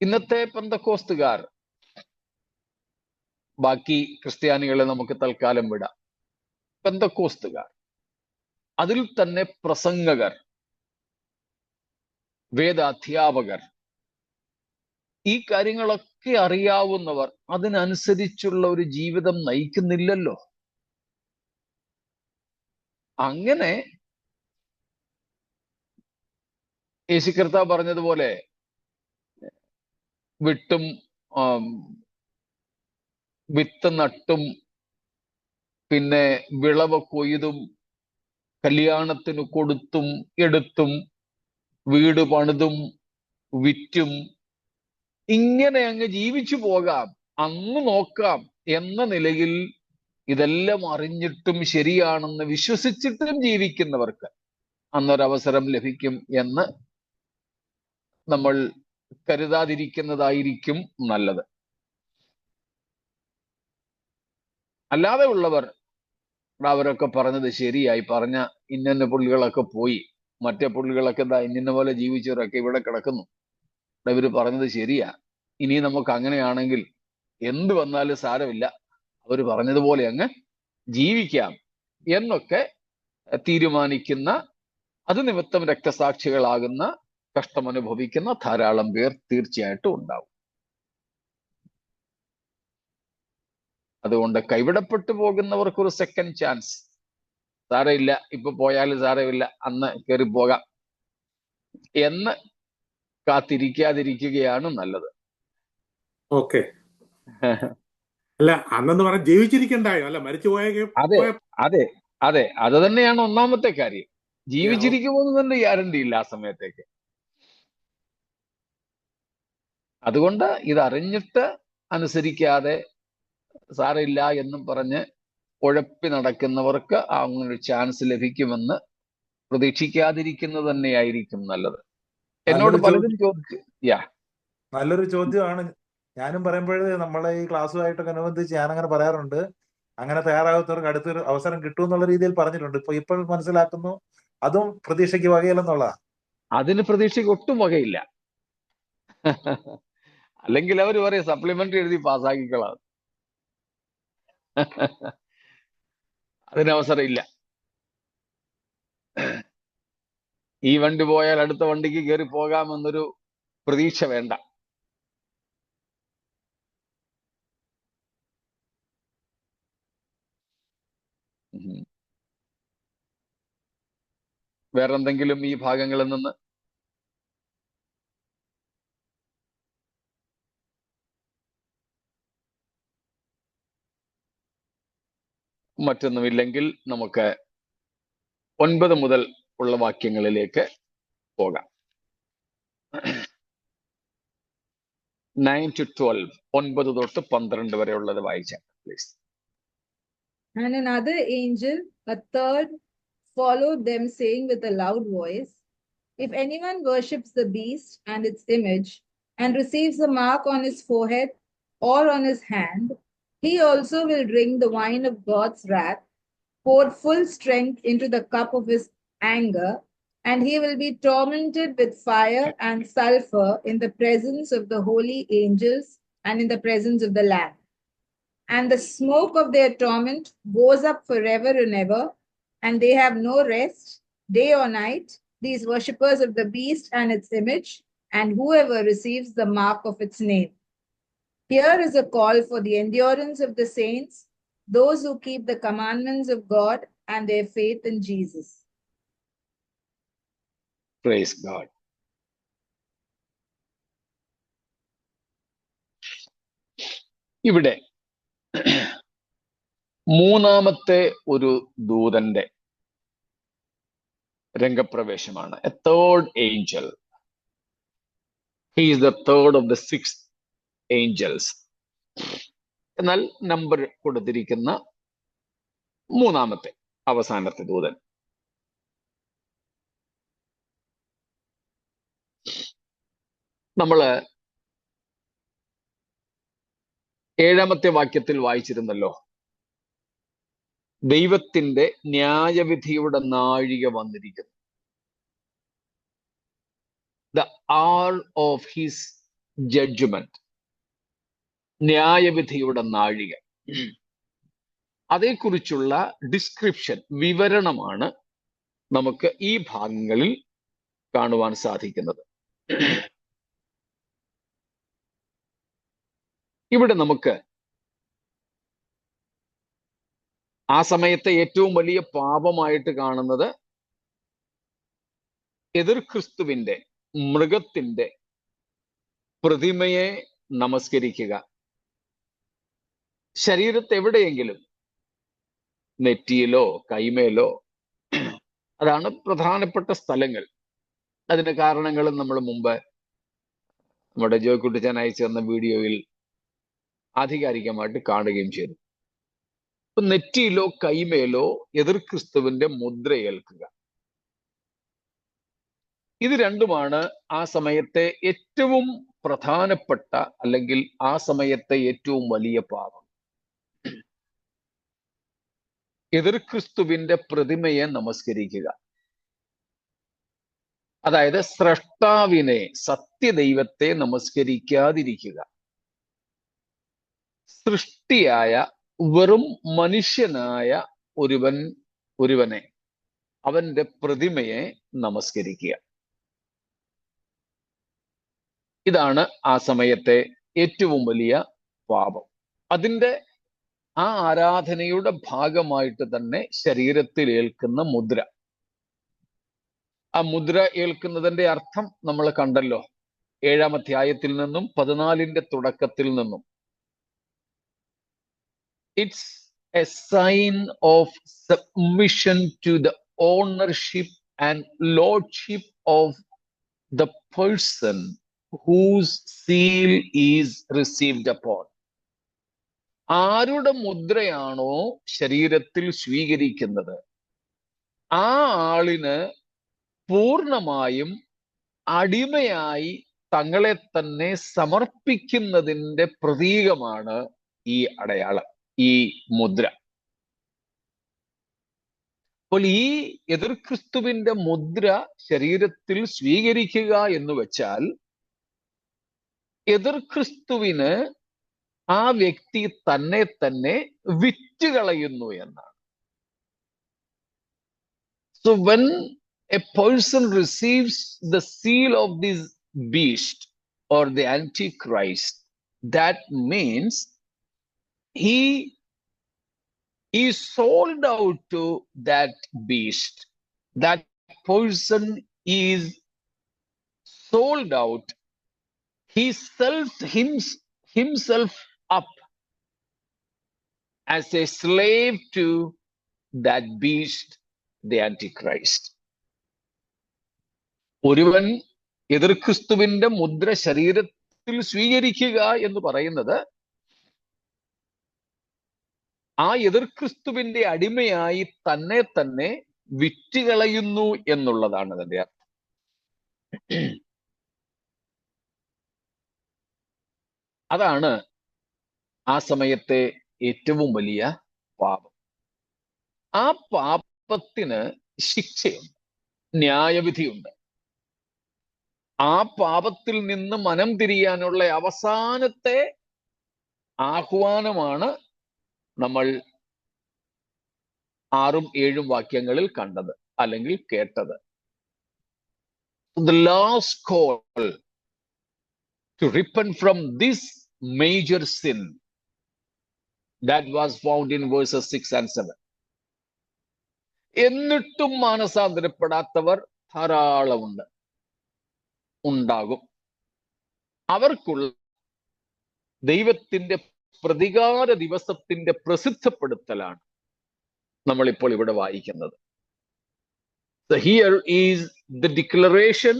ഇന്നത്തെ പെന്തക്കോസ്തുകാർ, ബാക്കി ക്രിസ്ത്യാനികളെ നമുക്ക് തൽക്കാലം വിടാം, പെന്തക്കോസ്തുകാർ, അതിൽ തന്നെ പ്രസംഗകർ, വേദാധ്യാപകർ, ഈ കാര്യങ്ങളൊക്കെ അറിയാവുന്നവർ അതിനനുസരിച്ചുള്ള ഒരു ജീവിതം നയിക്കുന്നില്ലല്ലോ. അങ്ങനെ യേശു കർത്താവ് പറഞ്ഞതുപോലെ വിട്ടും വിത്ത് നട്ടും പിന്നെ വിളവ് കൊയ്തും കല്യാണത്തിന് കൊടുത്തും എടുത്തും വീട് പണിതും വിറ്റും ഇങ്ങനെ അങ്ങ് ജീവിച്ചു പോകാം, അന്ന് നോക്കാം എന്ന നിലയിൽ ഇതെല്ലാം അറിഞ്ഞിട്ടും ശരിയാണെന്ന് വിശ്വസിച്ചിട്ടും ജീവിക്കുന്നവർക്ക് അന്നൊരവസരം ലഭിക്കും എന്ന് നമ്മൾ കരുതാതിരിക്കുന്നതായിരിക്കും നല്ലത്. അല്ലാതെ ഉള്ളവർ അവരൊക്കെ പറഞ്ഞത് ശരിയായി, പറഞ്ഞ ഇന്ന പുള്ളികളൊക്കെ പോയി, മറ്റേ പുള്ളികളൊക്കെ എന്താ ഇന്ന പോലെ ജീവിച്ചവരൊക്കെ ഇവിടെ കിടക്കുന്നു, ഇവര് പറഞ്ഞത് ശരിയാ, ഇനി നമുക്ക് അങ്ങനെയാണെങ്കിൽ എന്ത് വന്നാലും സാരമില്ല, അവർ പറഞ്ഞതുപോലെ അങ്ങ് ജീവിക്കാം എന്നൊക്കെ തീരുമാനിക്കുന്ന, അത് നിമിത്തം രക്തസാക്ഷികളാകുന്ന, കഷ്ടമനുഭവിക്കുന്ന ധാരാളം പേർ തീർച്ചയായിട്ടും ഉണ്ടാവും. അതുകൊണ്ട് കൈവിടപ്പെട്ടു പോകുന്നവർക്കൊരു സെക്കൻഡ് ചാൻസ്, സാരമില്ല, ഇപ്പൊ പോയാലും സാരമില്ല, അന്ന് കയറിപ്പോകാം എന്ന് കാത്തിരിക്കാതിരിക്കുകയാണ് നല്ലത്. ഓക്കെ. അല്ല, അന്നെന്ന് പറഞ്ഞാൽ ജീവിച്ചിരിക്കണ്ടായോ? അല്ല, മരിച്ചു അതെ അതെ അതെ, അത് തന്നെയാണ് ഒന്നാമത്തെ കാര്യം. ജീവിച്ചിരിക്കുമെന്ന് തന്നെ ഗ്യാരണ്ടി ഇല്ല ആ സമയത്തേക്ക്. അതുകൊണ്ട് ഇതറിഞ്ഞിട്ട് അനുസരിക്കാതെ സാരമില്ല എന്നും പറഞ്ഞ് ഉഴപ്പി നടക്കുന്നവർക്ക് അങ്ങനൊരു ചാൻസ് ലഭിക്കുമെന്ന് പ്രതീക്ഷിക്കാതിരിക്കുന്നത് തന്നെയായിരിക്കും നല്ലത്. എന്നോട് പലരും ചോദിച്ചു. നല്ലൊരു ചോദ്യമാണ്. ഞാനും പറയുമ്പോഴേ നമ്മളെ ഈ ക്ലാസ്സുമായിട്ടൊക്കെ അനുബന്ധിച്ച് ഞാനങ്ങനെ പറയാറുണ്ട്, അങ്ങനെ തയ്യാറാകുന്നവർക്ക് അടുത്തൊരു അവസരം കിട്ടും എന്നുള്ള രീതിയിൽ പറഞ്ഞിട്ടുണ്ട്. ഇപ്പോൾ മനസ്സിലാക്കുന്നു അതും പ്രതീക്ഷയ്ക്ക് വകയില്ലെന്നുള്ളതാ. അതിന് പ്രതീക്ഷയ്ക്ക് ഒട്ടും വകയില്ല. അല്ലെങ്കിൽ അവർ പറയും സപ്ലിമെന്ററി എഴുതി പാസ്സാക്കിക്കളാം. അതിനവസരം ഇല്ല. ഈ വണ്ടി പോയാൽ അടുത്ത വണ്ടിക്ക് കയറി പോകാമെന്നൊരു പ്രതീക്ഷ വേണ്ട. വേറെന്തെങ്കിലും ഈ ഭാഗങ്ങളിൽ നിന്ന്? മറ്റൊന്നുമില്ലെങ്കിൽ നമുക്ക് 9 മുതൽ ഉള്ള വാക്യങ്ങളിലേക്ക് പോകാം. 9 to 12, 9 തൊട്ട് 12 വരെ ഉള്ളത് വായിച്ചാൽ please. And another angel, a third, followed them, saying with a loud voice, if anyone worships the beast and its image, and receives a mark on his forehead or on his hand, he also will drink the wine of God's wrath, poured full strength into the cup of his anger, and he will be tormented with fire and sulfur in the presence of the holy angels and in the presence of the Lamb. And the smoke of their torment goes up forever and ever, and they have no rest, day or night, these worshippers of the beast and its image, and whoever receives the mark of its name. Here is a call for the endurance of the saints, those who keep the commandments of God and their faith in Jesus. Praise God. ഇവിടെ മൂന്നാമത്തെ ഒരു ദൂതന്റെ രംഗപ്രവേശമാണ്. A third angel. He is the third of the 6 angels. എന്നാൽ number കൊടുത്തിരിക്കുന്ന മൂന്നാമത്തെ, അവസാനത്തെ ദൂതൻ. നമ്മള് 7-ാമത്തെ വാക്യത്തിൽ വായിച്ചിരുന്നല്ലോ, ദൈവത്തിന്റെ ന്യായവിധിയുടെ നാഴിക വന്നിരിക്കുന്നു. The hour of his judgement, ന്യായവിധിയുടെ നാഴിക. അതേക്കുറിച്ചുള്ള ഡിസ്ക്രിപ്ഷൻ, വിവരണമാണ് നമുക്ക് ഈ ഭാഗങ്ങളിൽ കാണുവാൻ സാധിക്കുന്നത്. ഇവിടെ നമുക്ക് ആ സമയത്തെ ഏറ്റവും വലിയ പാപമായിട്ട് കാണുന്നത് എതിർ ക്രിസ്തുവിന്റെ, മൃഗത്തിന്റെ പ്രതിമയെ നമസ്കരിക്കുക. ശരീരത്തെ എവിടെയെങ്കിലും, നെറ്റിയിലോ കൈമേലോ, അതാണ് പ്രധാനപ്പെട്ട സ്ഥലങ്ങൾ. അതിന് കാരണങ്ങളും നമ്മൾ മുമ്പ് നമ്മുടെ ജോയ്ക്കുട്ടിച്ചാൻ അയച്ചു തന്ന വീഡിയോയിൽ ആധികാരികമായിട്ട് കാണുകയും ചെയ്തു. ഇപ്പൊ നെറ്റിയിലോ കൈമേലോ എതിർ ക്രിസ്തുവിന്റെ മുദ്രയേൽക്കുക, ഇത് രണ്ടുമാണ് ആ സമയത്തെ ഏറ്റവും പ്രധാനപ്പെട്ട, അല്ലെങ്കിൽ ആ സമയത്തെ ഏറ്റവും വലിയ പാപം. എതിർ ക്രിസ്തുവിന്റെ പ്രതിമയെ നമസ്കരിക്കുക, അതായത് സ്രഷ്ടാവിനെ, സത്യദൈവത്തെ നമസ്കരിക്കാതിരിക്കുക. സൃഷ്ടിയായ വെറും മനുഷ്യനായ ഒരുവനെ, അവന്റെ പ്രതിമയെ നമസ്കരിക്കുക. ഇതാണ് ആ സമയത്തെ ഏറ്റവും വലിയ പാപം. അതിന്റെ ആ ആരാധനയുടെ ഭാഗമായിട്ട് തന്നെ ശരീരത്തിൽ ഏൽക്കുന്ന മുദ്ര, ആ മുദ്ര ഏൽക്കുന്നതിന്റെ അർത്ഥം നമ്മൾ കണ്ടല്ലോ 7-ാം അധ്യായത്തിൽ നിന്നും 14-ന്റെ തുടക്കത്തിൽ നിന്നും. It's a sign of submission to the ownership and lordship of the person whose seal is received upon. ആരുടെ മുദ്രയാണോ ശരീരത്തിൽ സ്വീകരിക്കുന്നത്, ആ ആളിന് പൂർണ്ണമായും അടിമയായി തങ്ങളെ തന്നെ സമർപ്പിക്കുന്നതിന്റെ പ്രതീകമാണ് ഈ അടയാളം, ഈ മുദ്ര. അപ്പോൾ ഈ എതിർ ക്രിസ്തുവിന്റെ മുദ്ര ശരീരത്തിൽ സ്വീകരിക്കുക എന്ന് വെച്ചാൽ എതിർ ക്രിസ്തുവിന് ആ വ്യക്തി തന്നെ തന്നെ വിറ്റുകളയുന്നു എന്നാണ്. So when a person receives the seal of this beast or the Antichrist, that means he is sold out to that beast. That person is sold out. He sells himself up as a slave to that beast, the Antichrist. ഒരുവൻ എതിർ ക്രിസ്തുവിന്റെ മുദ്ര ശരീരത്തിൽ സ്വീകരിക്കുക എന്ന് പറയുന്നത് ആ എതിർ ക്രിസ്തുവിന്റെ അടിമയായി തന്നെ തന്നെ വിറ്റുകളയുന്നു എന്നുള്ളതാണ് അതിന്റെ അർത്ഥം. അതാണ് ആ സമയത്തെ ഏറ്റവും വലിയ പാപം. ആ പാപത്തിന് ശിക്ഷയുണ്ട്, ന്യായവിധിയുണ്ട്. ആ പാപത്തിൽ നിന്ന് മനം തിരിയാനുള്ള അവസാനത്തെ ആഹ്വാനമാണ് നമ്മൾ 6-7 വാക്യങ്ങളിൽ കണ്ടത് അല്ലെങ്കിൽ കേട്ടത്. The last call to repent from this major sin that was found in verses 6 and 7. എന്നിട്ടും മാനസാന്തരപ്പെടാത്തവർ ധാരാളമുണ്ട്, ഉണ്ടാകും. അവർക്കുള്ള ദൈവത്തിന്റെ പ്രതികാര ദിവസത്തിന്റെ പ്രസിദ്ധപ്പെടുത്തലാണ് നമ്മളിപ്പോൾ ഇവിടെ വായിക്കുന്നത്. So here is the declaration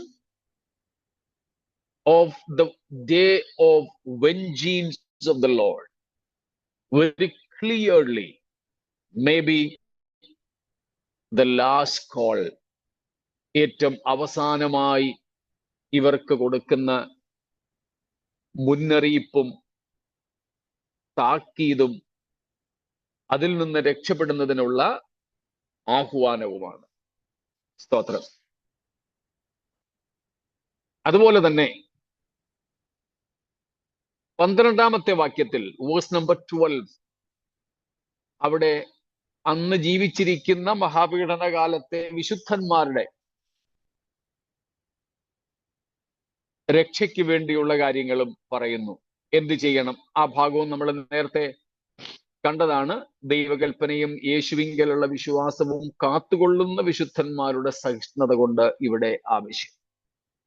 of the day of vengeance of the Lord. Very clearly, maybe the last call, ഏറ്റവും അവസാനമായി ഇവർക്ക് കൊടുക്കുന്ന മുന്നറിയിപ്പും താക്കീതും അതിൽ നിന്ന് രക്ഷപ്പെടുന്നതിനുള്ള ആഹ്വാനവുമാണ്. സ്തോത്രം. അതുപോലെ തന്നെ 12-ാമത്തെ വാക്യത്തിൽ വേഴ്സ് നമ്പർ 12, അവിടെ അന്ന് ജീവിച്ചിരിക്കുന്ന മഹാപീഡന കാലത്തെ വിശുദ്ധന്മാരുടെ രക്ഷയ്ക്ക് വേണ്ടിയുള്ള കാര്യങ്ങളും പറയുന്നു. എന്ത് ചെയ്യണം? ആ ഭാഗവും നമ്മൾ നേരത്തെ കണ്ടതാണ്. ദൈവകൽപ്പനയും യേശുവിങ്കലുള്ള വിശ്വാസവും കാത്തുകൊള്ളുന്ന വിശുദ്ധന്മാരുടെ സഹിഷ്ണുത കൊണ്ട് ഇവിടെ ആവശ്യം.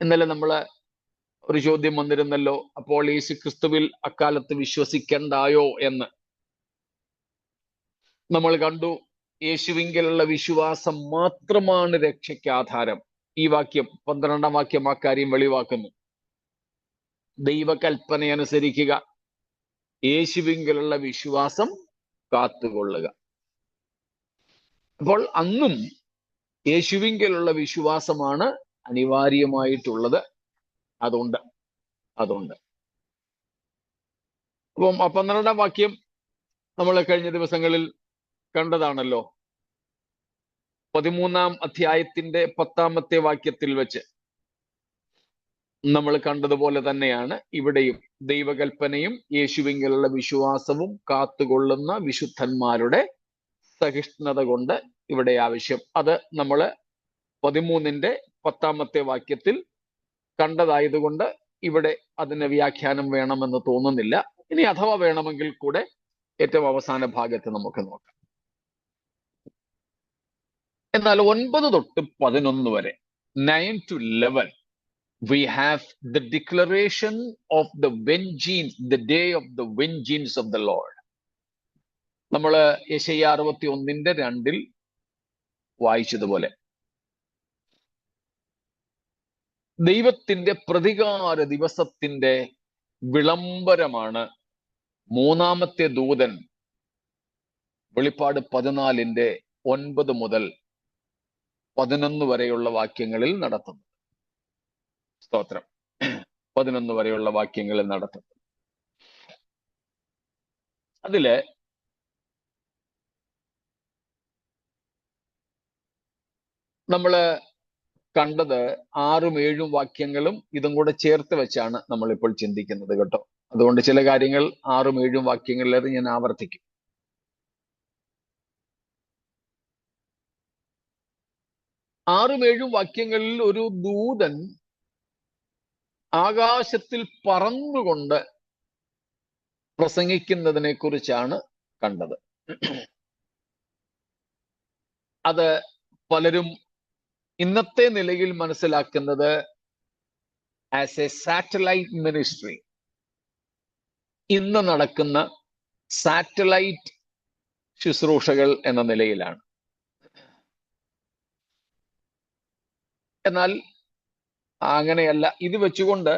ഇന്നലെ നമ്മള് ഒരു ചോദ്യം വന്നിരുന്നല്ലോ, അപ്പോൾ യേശു ക്രിസ്തുവിൽ അക്കാലത്ത് വിശ്വസിക്കണ്ടായോ എന്ന്. നമ്മൾ കണ്ടു, യേശുവിങ്കലുള്ള വിശ്വാസം മാത്രമാണ് രക്ഷയ്ക്ക് ആധാരം. ഈ വാക്യം 12-ാം വാക്യം ആ കാര്യം വെളിവാക്കുന്നു. ദൈവകൽപ്പന അനുസരിക്കുക, യേശുവിങ്കലുള്ള വിശ്വാസം കാത്തുകൊള്ളുക. അപ്പോൾ അന്നും യേശുവിങ്കലുള്ള വിശ്വാസമാണ് അനിവാര്യമായിട്ടുള്ളത്. അതുണ്ട്. അപ്പം 12-ാം വാക്യം നമ്മൾ കഴിഞ്ഞ ദിവസങ്ങളിൽ കണ്ടതാണല്ലോ. 13-ാം അധ്യായത്തിന്റെ 10-ാമത്തെ വാക്യത്തിൽ വെച്ച് നമ്മൾ കണ്ടതുപോലെ തന്നെയാണ് ഇവിടെയും ദൈവകൽപ്പനയും യേശുവിങ്കലുള്ള വിശ്വാസവും കാത്തുകൊള്ളുന്ന വിശുദ്ധന്മാരുടെ സഹിഷ്ണുത കൊണ്ട് ഇവിടെ ആവശ്യം. അത് നമ്മൾ 13-ന്റെ 10-ാമത്തെ വാക്യത്തിൽ കണ്ടതായതുകൊണ്ട് ഇവിടെ അതിന് വ്യാഖ്യാനം വേണമെന്ന് തോന്നുന്നില്ല. ഇനി അഥവാ വേണമെങ്കിൽ കൂടെ ഏറ്റവും അവസാന ഭാഗത്ത് നമുക്ക് നോക്കാം. എന്നാൽ 9 തൊട്ട് 11 വരെ, 9 to 11, we have the declaration of the vengeance, the day of the vengeance of the Lord. നമ്മൾ യെശയ്യാ 61-ന്റെ 2-ൽ വായിച്ചതുപോലെ ദൈവത്തിന്റെ പ്രതികാര ദിവസത്തിന്റെ വിളംബരമാണ് 3-ാമത്തെ ദൂതൻ വെളിപ്പാട് 14-ന്റെ 9 മുതൽ 11 വരെയുള്ള വാക്യങ്ങളിൽ നടത്തുന്നത്. സ്തോത്രം. 11 വരെയുള്ള വാക്യങ്ങളിൽ നടത്തുന്നത്. അതില് നമ്മള് കണ്ടത് 6ഉം 7ഉം വാക്യങ്ങളും ഇതും കൂടെ ചേർത്ത് വെച്ചാണ് നമ്മളിപ്പോൾ ചിന്തിക്കുന്നത് കേട്ടോ. അതുകൊണ്ട് ചില കാര്യങ്ങൾ 6ഉം 7ഉം വാക്യങ്ങളിൽ ഞാൻ ആവർത്തിക്കും. ആറും 7ഉം വാക്യങ്ങളിൽ ഒരു ദൂതൻ ആകാശത്തിൽ പറന്നുകൊണ്ട് പ്രസംഗിക്കുന്നതിനെ കുറിച്ചാണ് കണ്ടത്. അത് പലരും ഇന്നത്തെ നിലയിൽ മനസ്സിലാക്കുന്നത് ആസ് എ സാറ്റലൈറ്റ് മിനിസ്ട്രി, ഇന്ന് നടക്കുന്ന സാറ്റലൈറ്റ് ശുശ്രൂഷകൾ എന്ന നിലയിലാണ്. എന്നാൽ അങ്ങനെയല്ല. ഇത് വെച്ചുകൊണ്ട്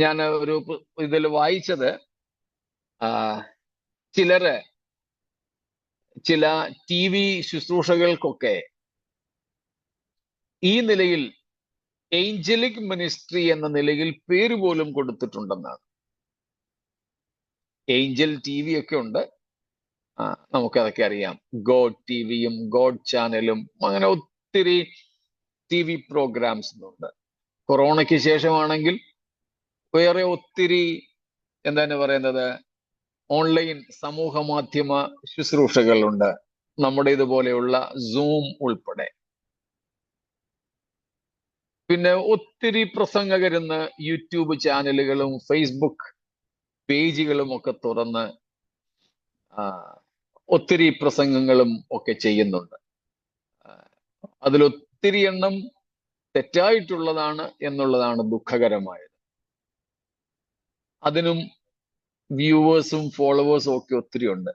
ഞാൻ ഒരു ഇതിൽ വായിച്ചത് ചില TV ശുശ്രൂഷകൾക്കൊക്കെ ഈ നിലയിൽ ഏഞ്ചലിക് മിനിസ്ട്രി എന്ന നിലയിൽ പേര് പോലും കൊടുത്തിട്ടുണ്ടെന്നാണ്. ഏഞ്ചൽ TV ഒക്കെ ഉണ്ട്, നമുക്കതൊക്കെ അറിയാം. ഗോഡ് TVയും ഗോഡ് ചാനലും അങ്ങനെ ഒത്തിരി TV പ്രോഗ്രാംസ് ഉണ്ട്. കൊറോണയ്ക്ക് ശേഷമാണെങ്കിൽ വേറെ ഒത്തിരി എന്താണ് പറയുന്നത്, ഓൺലൈൻ സമൂഹ മാധ്യമ ശുശ്രൂഷകളുണ്ട്, നമ്മുടെ ഇതുപോലെയുള്ള സൂം ഉൾപ്പെടെ. പിന്നെ ഒത്തിരി പ്രസംഗകരുന്ന് യൂട്യൂബ് ചാനലുകളും ഫേസ്ബുക്ക് പേജുകളും ഒക്കെ തുറന്ന് ഒത്തിരി പ്രസംഗങ്ങളും ഒക്കെ ചെയ്യുന്നുണ്ട്. അതിലൊത്തിരി എണ്ണം തെറ്റായിട്ടുള്ളതാണ് എന്നുള്ളതാണ് ദുഃഖകരമായത്. അതിനും വ്യൂവേഴ്സും ഫോളോവേഴ്സും ഒക്കെ ഒത്തിരി ഉണ്ട്.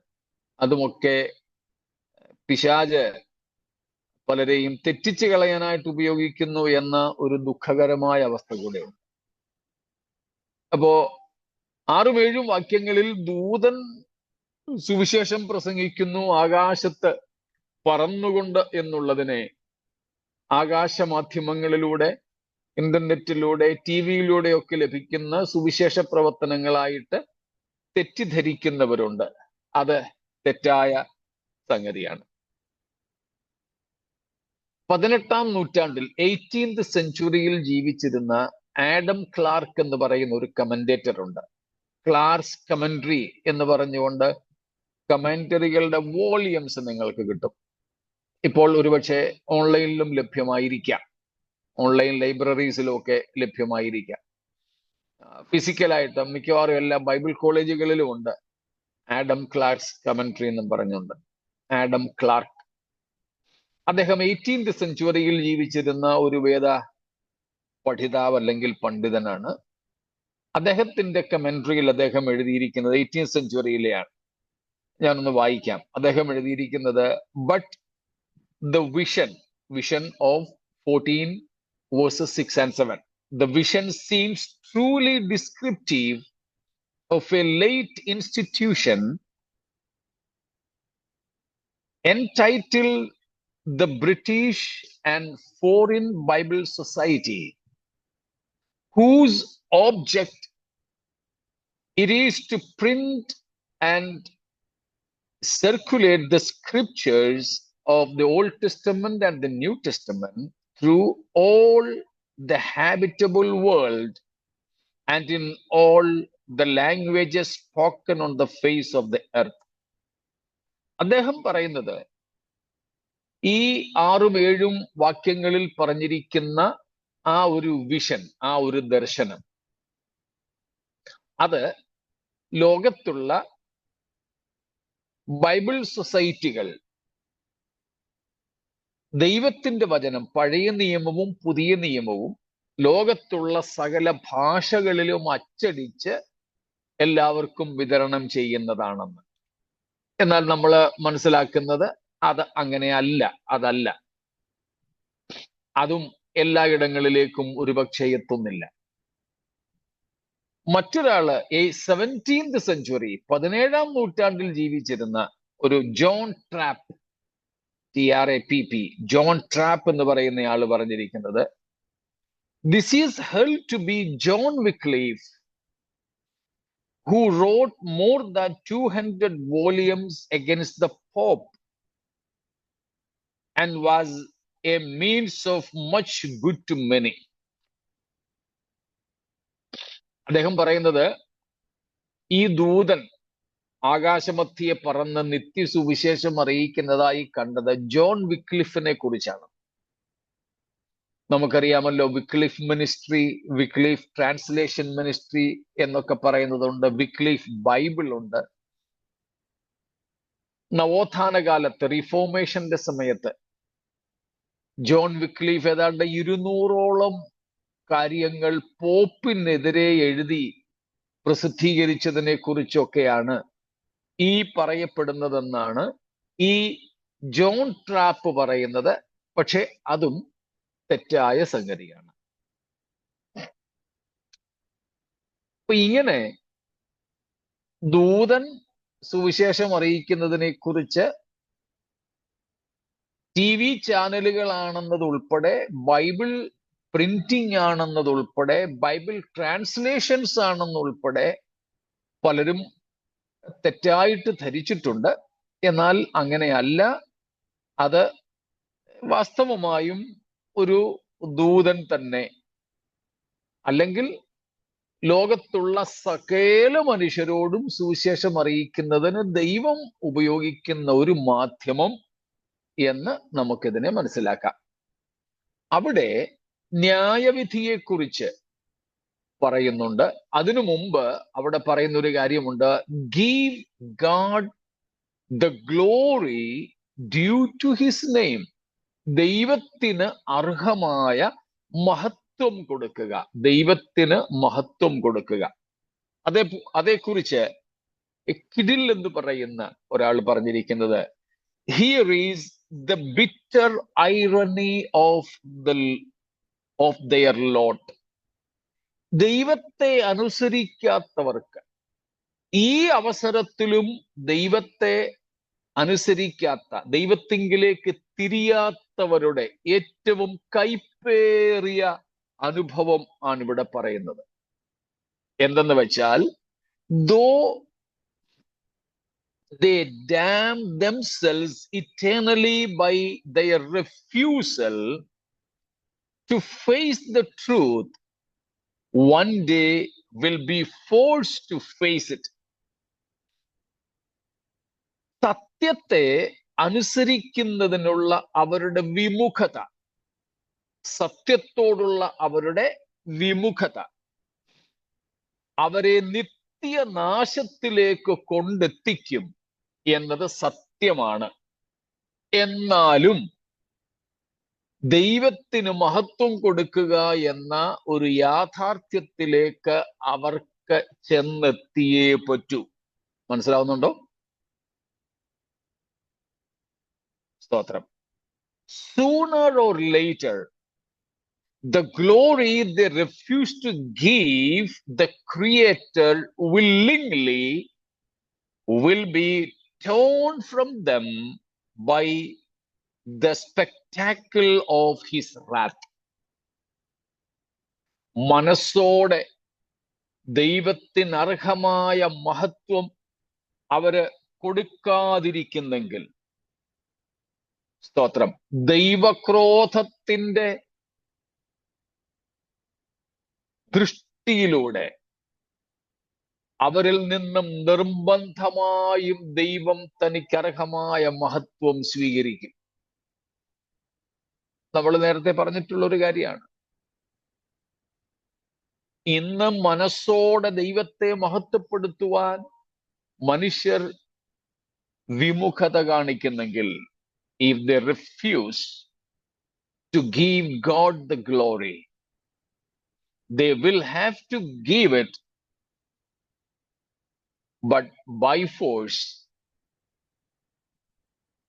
അതുമൊക്കെ പിശാച് പലരെയും തെറ്റിച്ച് കളയാനായിട്ട് ഉപയോഗിക്കുന്നു എന്ന ഒരു ദുഃഖകരമായ അവസ്ഥ കൂടെയുണ്ട്. അപ്പോ 6ഉം 7ഉം വാക്യങ്ങളിൽ ദൂതൻ സുവിശേഷം പ്രസംഗിക്കുന്നു ആകാശത്ത് പറന്നുകൊണ്ട് എന്നുള്ളതിനെ ആകാശമാധ്യമങ്ങളിലൂടെ, ഇന്റർനെറ്റിലൂടെ, TV-യിലൂടെ ഒക്കെ ലഭിക്കുന്ന സുവിശേഷ പ്രവർത്തനങ്ങളായിട്ട് തെറ്റിദ്ധരിക്കുന്നവരുണ്ട്. അത് തെറ്റായ സംഗതിയാണ്. 18-ാം നൂറ്റാണ്ടിൽ 18th സെഞ്ചുറിയിൽ ജീവിച്ചിരുന്ന ആഡം ക്ലാർക്ക് എന്ന് പറയുന്ന ഒരു കമന്റേറ്റർ ഉണ്ട്. ക്ലാർക്സ് കമന്ററി എന്ന് പറഞ്ഞുകൊണ്ട് കമന്ററികളുടെ വോളിയംസ് നിങ്ങൾക്ക് കിട്ടും. ഇപ്പോൾ ഒരുപക്ഷെ ഓൺലൈനിലും ലഭ്യമായിരിക്കാം, ഓൺലൈൻ ലൈബ്രറീസിലും ഒക്കെ ലഭ്യമായിരിക്കാം. ഫിസിക്കലായിട്ട് മിക്കവാറും എല്ലാ ബൈബിൾ കോളേജുകളിലും ഉണ്ട് ആഡം ക്ലാർക്സ് കമന്ററി എന്നും പറഞ്ഞുകൊണ്ട്. ആഡം ക്ലാർക്ക് അദ്ദേഹം 18th സെഞ്ചുറിയിൽ ജീവിച്ചിരുന്ന ഒരു വേദ പഠിതാവ് അല്ലെങ്കിൽ പണ്ഡിതനാണ്. അദ്ദേഹത്തിന്റെ കമന്ററിയിൽ അദ്ദേഹം എഴുതിയിരിക്കുന്നത് 18th സെഞ്ചുറിയിലെയാണ്. ഞാനൊന്ന് വായിക്കാം. അദ്ദേഹം എഴുതിയിരിക്കുന്നത്, but the vision of 14 verses 6 and 7. The vision seems truly descriptive of a late institution entitled the British and Foreign Bible Society, whose object it is to print and circulate the scriptures of the Old Testament and the New Testament through all the habitable world and in all the languages spoken on the face of the earth. അദ്ദേഹം പറയുന്നത് ഈ 6-7 വാക്യങ്ങളിൽ പറഞ്ഞിരിക്കുന്ന ആ ഒരു vision, ആ ഒരു ദർശനം, അത് ലോകത്തുള്ള ബൈബിൾ സൊസൈറ്റികൾ ദൈവത്തിന്റെ വചനം, പഴയ നിയമവും പുതിയ നിയമവും ലോകത്തുള്ള സകല ഭാഷകളിലും അച്ചടിച്ച് എല്ലാവർക്കും വിതരണം ചെയ്യുന്നതാണെന്ന്. എന്നാൽ നമ്മൾ മനസ്സിലാക്കുന്നത് അത് അങ്ങനെ അല്ല, അതല്ല. അതും എല്ലായിടങ്ങളിലേക്കും ഒരുപക്ഷെ എത്തുന്നില്ല. മറ്റൊരാള് 17th സെഞ്ച്വറി, 17ാം നൂറ്റാണ്ടിൽ ജീവിച്ചിരുന്ന ഒരു John trap, TRAPP, John trap എന്ന് പറയുന്ന ആള് പറഞ്ഞിരിക്കുന്നത്, this is held to be John Wycliffe, who wrote more than 200 volumes against the Pope and was a means of much good to many. അദ്ദേഹം പറയുന്നത് ഈ ദൂതൻ ആകാശമധ്യേ പറന്ന് നിത്യസുവിശേഷം അറിയിക്കുന്നതായി കണ്ടത് ജോൺ വിക്ലിഫിനെ കുറിച്ചാണ്. നമുക്കറിയാമല്ലോ, Wycliffe ministry, Wycliffe translation ministry എന്നൊക്കെ പറയുന്നതുണ്ട്. വിക്ലിഫ് ബൈബിൾ ഉണ്ട്. നവോത്ഥാന കാലത്ത്, റിഫോർമേഷന്റെ സമയത്ത് ജോൺ വിക്ലിഫ് ഏതാണ്ട് 200ഓളം കാര്യങ്ങൾ പോപ്പിനെതിരെ എഴുതി പ്രസിദ്ധീകരിച്ചതിനെ കുറിച്ചൊക്കെയാണ് ഈ പറയപ്പെടുന്നതെന്നാണ് ഈ ജോൺ ട്രാപ്പ് പറയുന്നത്. പക്ഷെ അതും തെറ്റായ സംഗതിയാണ്. അപ്പൊ ഇങ്ങനെ ദൂതൻ സുവിശേഷം അറിയിക്കുന്നതിനെ കുറിച്ച് TV ചാനലുകളാണെന്നതുൾപ്പെടെ, ബൈബിൾ പ്രിന്റിംഗ് ആണെന്നതുൾപ്പെടെ, ബൈബിൾ ട്രാൻസ്ലേഷൻസ് ആണെന്നുൾപ്പെടെ പലരും തെറ്റായിട്ട് ധരിച്ചിട്ടുണ്ട്. എന്നാൽ അങ്ങനെയല്ല. അത് വാസ്തവമായും ഒരു ദൂതൻ തന്നെ, അല്ലെങ്കിൽ ലോകത്തുള്ള സകല മനുഷ്യരോടും സുവിശേഷം അറിയിക്കുന്നതിന് ദൈവം ഉപയോഗിക്കുന്ന ഒരു മാധ്യമം എന്ന് നമുക്കിതിനെ മനസ്സിലാക്കാം. അവിടെ ന്യായവിധിയെക്കുറിച്ച് പറയുന്നുണ്ട്. അതിനു മുമ്പ് അവിടെ പറയുന്ന ഒരു കാര്യമുണ്ട്, give God the glory due to his name. ദൈവത്തിന് അർഹമായ മഹത്വം കൊടുക്കുക, ദൈവത്തിന് മഹത്വം കൊടുക്കുക. അതേക്കുറിച്ച് കിഡിൽ എന്ന് പറയുന്ന ഒരാൾ പറഞ്ഞിരിക്കുന്നത്, here is the bitter irony of their lot. ദൈവത്തെ അനുസരിക്കാത്തവർക്ക്, ഈ അവസരത്തിലും ദൈവത്തെ അനുസരിക്കാത്ത, ദൈവത്തിങ്കിലേക്ക് തിരിയാത്തവരുടെ ഏറ്റവും കൈപ്പേറിയ അനുഭവം ആണ് ഇവിടെ പറയുന്നത്. എന്തെന്ന് വെച്ചാൽ, ദോ they damn themselves eternally by their refusal to face the truth, one day will be forced to face it. സത്യത്തെ അനുസരിക്കുന്നതിനുള്ള അവരുടെ വിമുഖത, സത്യത്തോടുള്ള അവരുടെ വിമുഖത അവരെ നിത്യനാശത്തിലേക്ക് കൊണ്ടെത്തിക്കും എന്നത് സത്യമാണ്. എന്നാലും ദൈവത്തിന് മഹത്വം കൊടുക്കുക എന്ന ഒരു യാഥാർത്ഥ്യത്തിലേക്ക് അവർക്ക് ചെന്നെത്തിയേ പറ്റൂ. മനസ്സിലാവുന്നുണ്ടോ? സ്തോത്രം. Sooner or later, the glory they refuse to give the Creator willingly will be torn from them by the spectacle of his wrath. മനസ്സോടെ ദൈവത്തിന് അർഹമായ മഹത്വം അവര് കൊടുക്കാതിരിക്കുന്നെങ്കിൽ, സ്തോത്രം, ദൈവക്രോധത്തിന്റെ ദൃഷ്ടിയിലൂടെ അവരിൽ നിന്നും നിർബന്ധമായും ദൈവം തനിക്കർഹമായ മഹത്വം സ്വീകരിക്കും. നമ്മൾ നേരത്തെ പറഞ്ഞിട്ടുള്ള ഒരു കാര്യമാണ്. ഇന്ന് മനസ്സോടെ ദൈവത്തെ മഹത്വപ്പെടുത്തുവാൻ മനുഷ്യർ വിമുഖത കാണിക്കുന്നെങ്കിൽ, if they refuse to give God the glory, they will have to give it, but by force,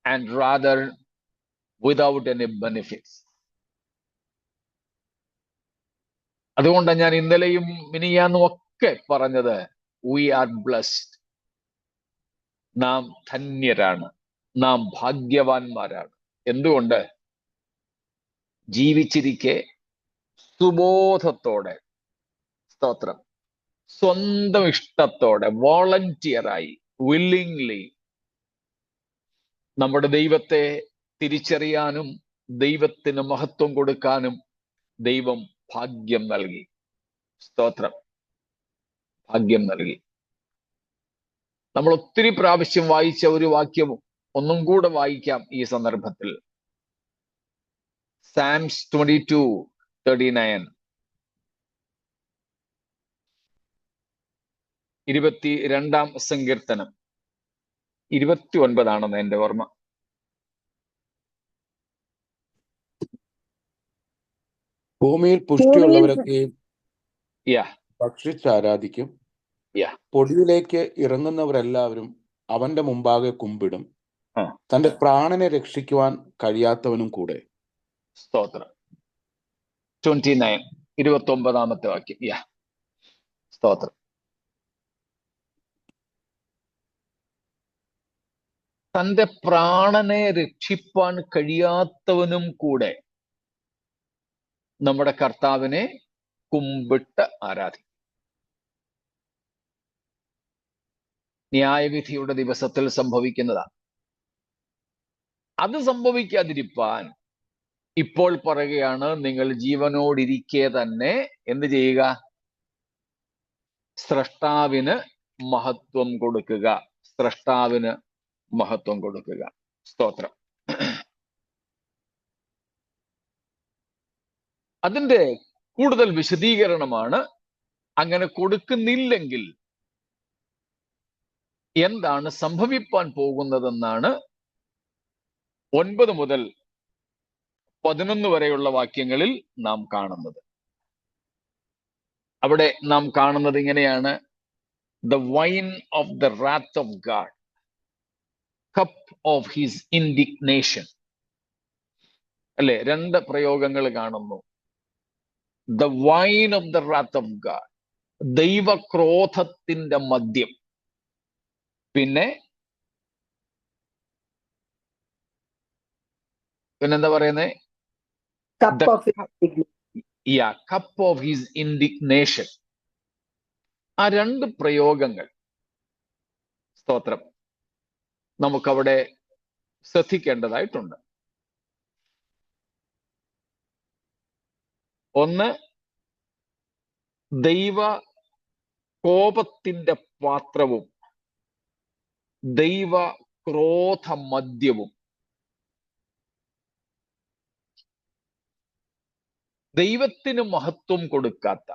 and rather without any benefits. അതുകൊണ്ടാണ് ഞാൻ ഇന്നലെയും മിനിയാന്നും ഒക്കെ പറഞ്ഞത്, we are blessed. നാം ധന്യരാണ്, നാം ഭാഗ്യവാന്മാരാണ്. എന്തുകൊണ്ട്? ജീവിച്ചിരിക്കെ സുബോധത്തോടെ, സ്തോത്രം, സ്വന്തം ഇഷ്ടത്തോടെ, വോളണ്ടിയറായി, വില്ലിംഗ്ലി നമ്മുടെ ദൈവത്തെ തിരിച്ചറിയാനും ദൈവത്തിന് മഹത്വം കൊടുക്കാനും ദൈവം ഭാഗ്യം നൽകി. സ്തോത്രം, ഭാഗ്യം നൽകി. നമ്മൾ ഒത്തിരി പ്രാവശ്യം വായിച്ച ഒരു വാക്യം ഒന്നും കൂടെ വായിക്കാം ഈ സന്ദർഭത്തിൽ. സാംസ് 22:39, 22-ാം സങ്കീർത്തനം, 29 എന്റെ ഓർമ്മ. ഭൂമിയിൽ പുഷ്ടിയുള്ളവരൊക്കെയും Yeah, ഭക്ഷിച്ചാരാധിക്കും. yeah. പൊടിയിലേക്ക് ഇറങ്ങുന്നവരെല്ലാവരും അവന്റെ മുമ്പാകെ കുമ്പിടും. ആ. തന്റെ പ്രാണനെ രക്ഷിക്കുവാൻ കഴിയാത്തവനും കൂടെ. സ്തോത്രം. 29, 29-ാമത്തെ വാക്യം. Yeah. സ്തോത്രം. തന്റെ പ്രാണനെ രക്ഷിപ്പാൻ കഴിയാത്തവനും കൂടെ നമ്മുടെ കർത്താവിനെ കുമ്പിട്ട് ആരാധിക്കും. ന്യായവിധിയുടെ ദിവസത്തിൽ സംഭവിക്കുന്നതാണ്. അത് സംഭവിക്കാതിരിപ്പാൻ ഇപ്പോൾ പറയുകയാണ്, നിങ്ങൾ ജീവനോടിരിക്കെ തന്നെ എന്ത് ചെയ്യുക? സ്രഷ്ടാവിന് മഹത്വം കൊടുക്കുക. സ്രഷ്ടാവിന് മഹത്വം കൊടുക്കുക. സ്തോത്രം. അതിന്റെ കൂടുതൽ വിശദീകരണമാണ്, അങ്ങനെ കൊടുക്കുന്നില്ലെങ്കിൽ എന്താണ് സംഭവിപ്പാൻ പോകുന്നതെന്നാണ് 9 മുതൽ 11 വരെയുള്ള വാക്യങ്ങളിൽ നാം കാണുന്നത്. അവിടെ നാം കാണുന്നത് ഇങ്ങനെയാണ്: the wine of the wrath of God, cup of his indignation. അല്ലെ, 2 പ്രയോഗങ്ങൾ കാണുന്നു. the wine of the wrath of God, ദൈവക്രോധത്തിന്റെ മദ്യം. പിന്നെന്താ പറയുന്നേ? Cup of Yeah, cup of his indignation. ആ 2 പ്രയോഗങ്ങൾ, സ്തോത്രം, നമുക്കവിടെ ശ്രദ്ധിക്കേണ്ടതായിട്ടുണ്ട്. ഒന്ന്, ദൈവ കോപത്തിന്റെ പാത്രവും ദൈവ ക്രോധ മദ്യവും. ദൈവത്തിന് മഹത്വം കൊടുക്കാത്ത,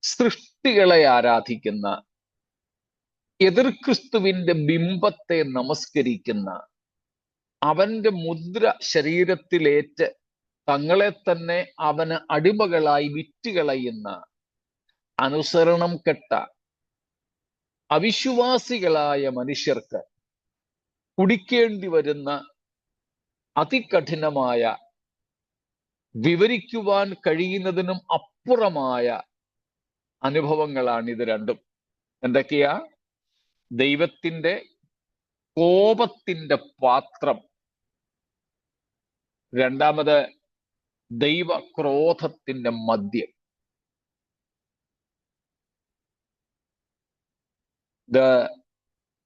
സൃഷ്ടികളെ ആരാധിക്കുന്ന, എതിർ ക്രിസ്തുവിന്റെ ബിംബത്തെ നമസ്കരിക്കുന്ന, അവന്റെ മുദ്ര ശരീരത്തിലേറ്റ് തങ്ങളെ തന്നെ അവന് അടിമകളായി വിറ്റുകളയുന്ന, അനുസരണം കെട്ട അവിശ്വാസികളായ മനുഷ്യർക്ക് കുടിക്കേണ്ടി വരുന്ന അതികഠിനമായ വിവരിക്കുവാൻ കഴിയുന്നതിനും അപ്പുറമായ അനുഭവങ്ങളാണ് ഇത് രണ്ടും. എന്തൊക്കെയാ? ദൈവത്തിന്റെ കോപത്തിന്റെ പാത്രം, രണ്ടാമത് ദൈവക്രോധത്തിന്റെ മദ്യം. The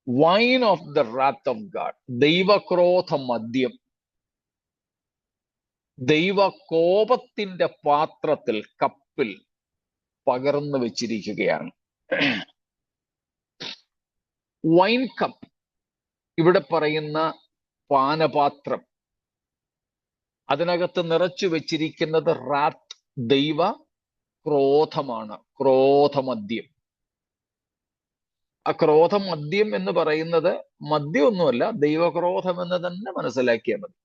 wine of the wrath of God, ദൈവക്രോധ മദ്യം ദൈവകോപത്തിന്റെ പാത്രത്തിൽ, കപ്പിൽ പകർന്നു വെച്ചിരിക്കുകയാണ്. വൈൻ കപ്പ്, ഇവിടെ പറയുന്ന പാനപാത്രം, അതിനകത്ത് നിറച്ചു വെച്ചിരിക്കുന്നത് റാത്ത്, ദൈവ ക്രോധമാണ്, ക്രോധമദ്യം. ആ ക്രോധമദ്യം എന്ന് പറയുന്നത് മദ്യമൊന്നുമല്ല, ദൈവക്രോധം എന്ന് തന്നെ മനസ്സിലാക്കിയാൽ മതി.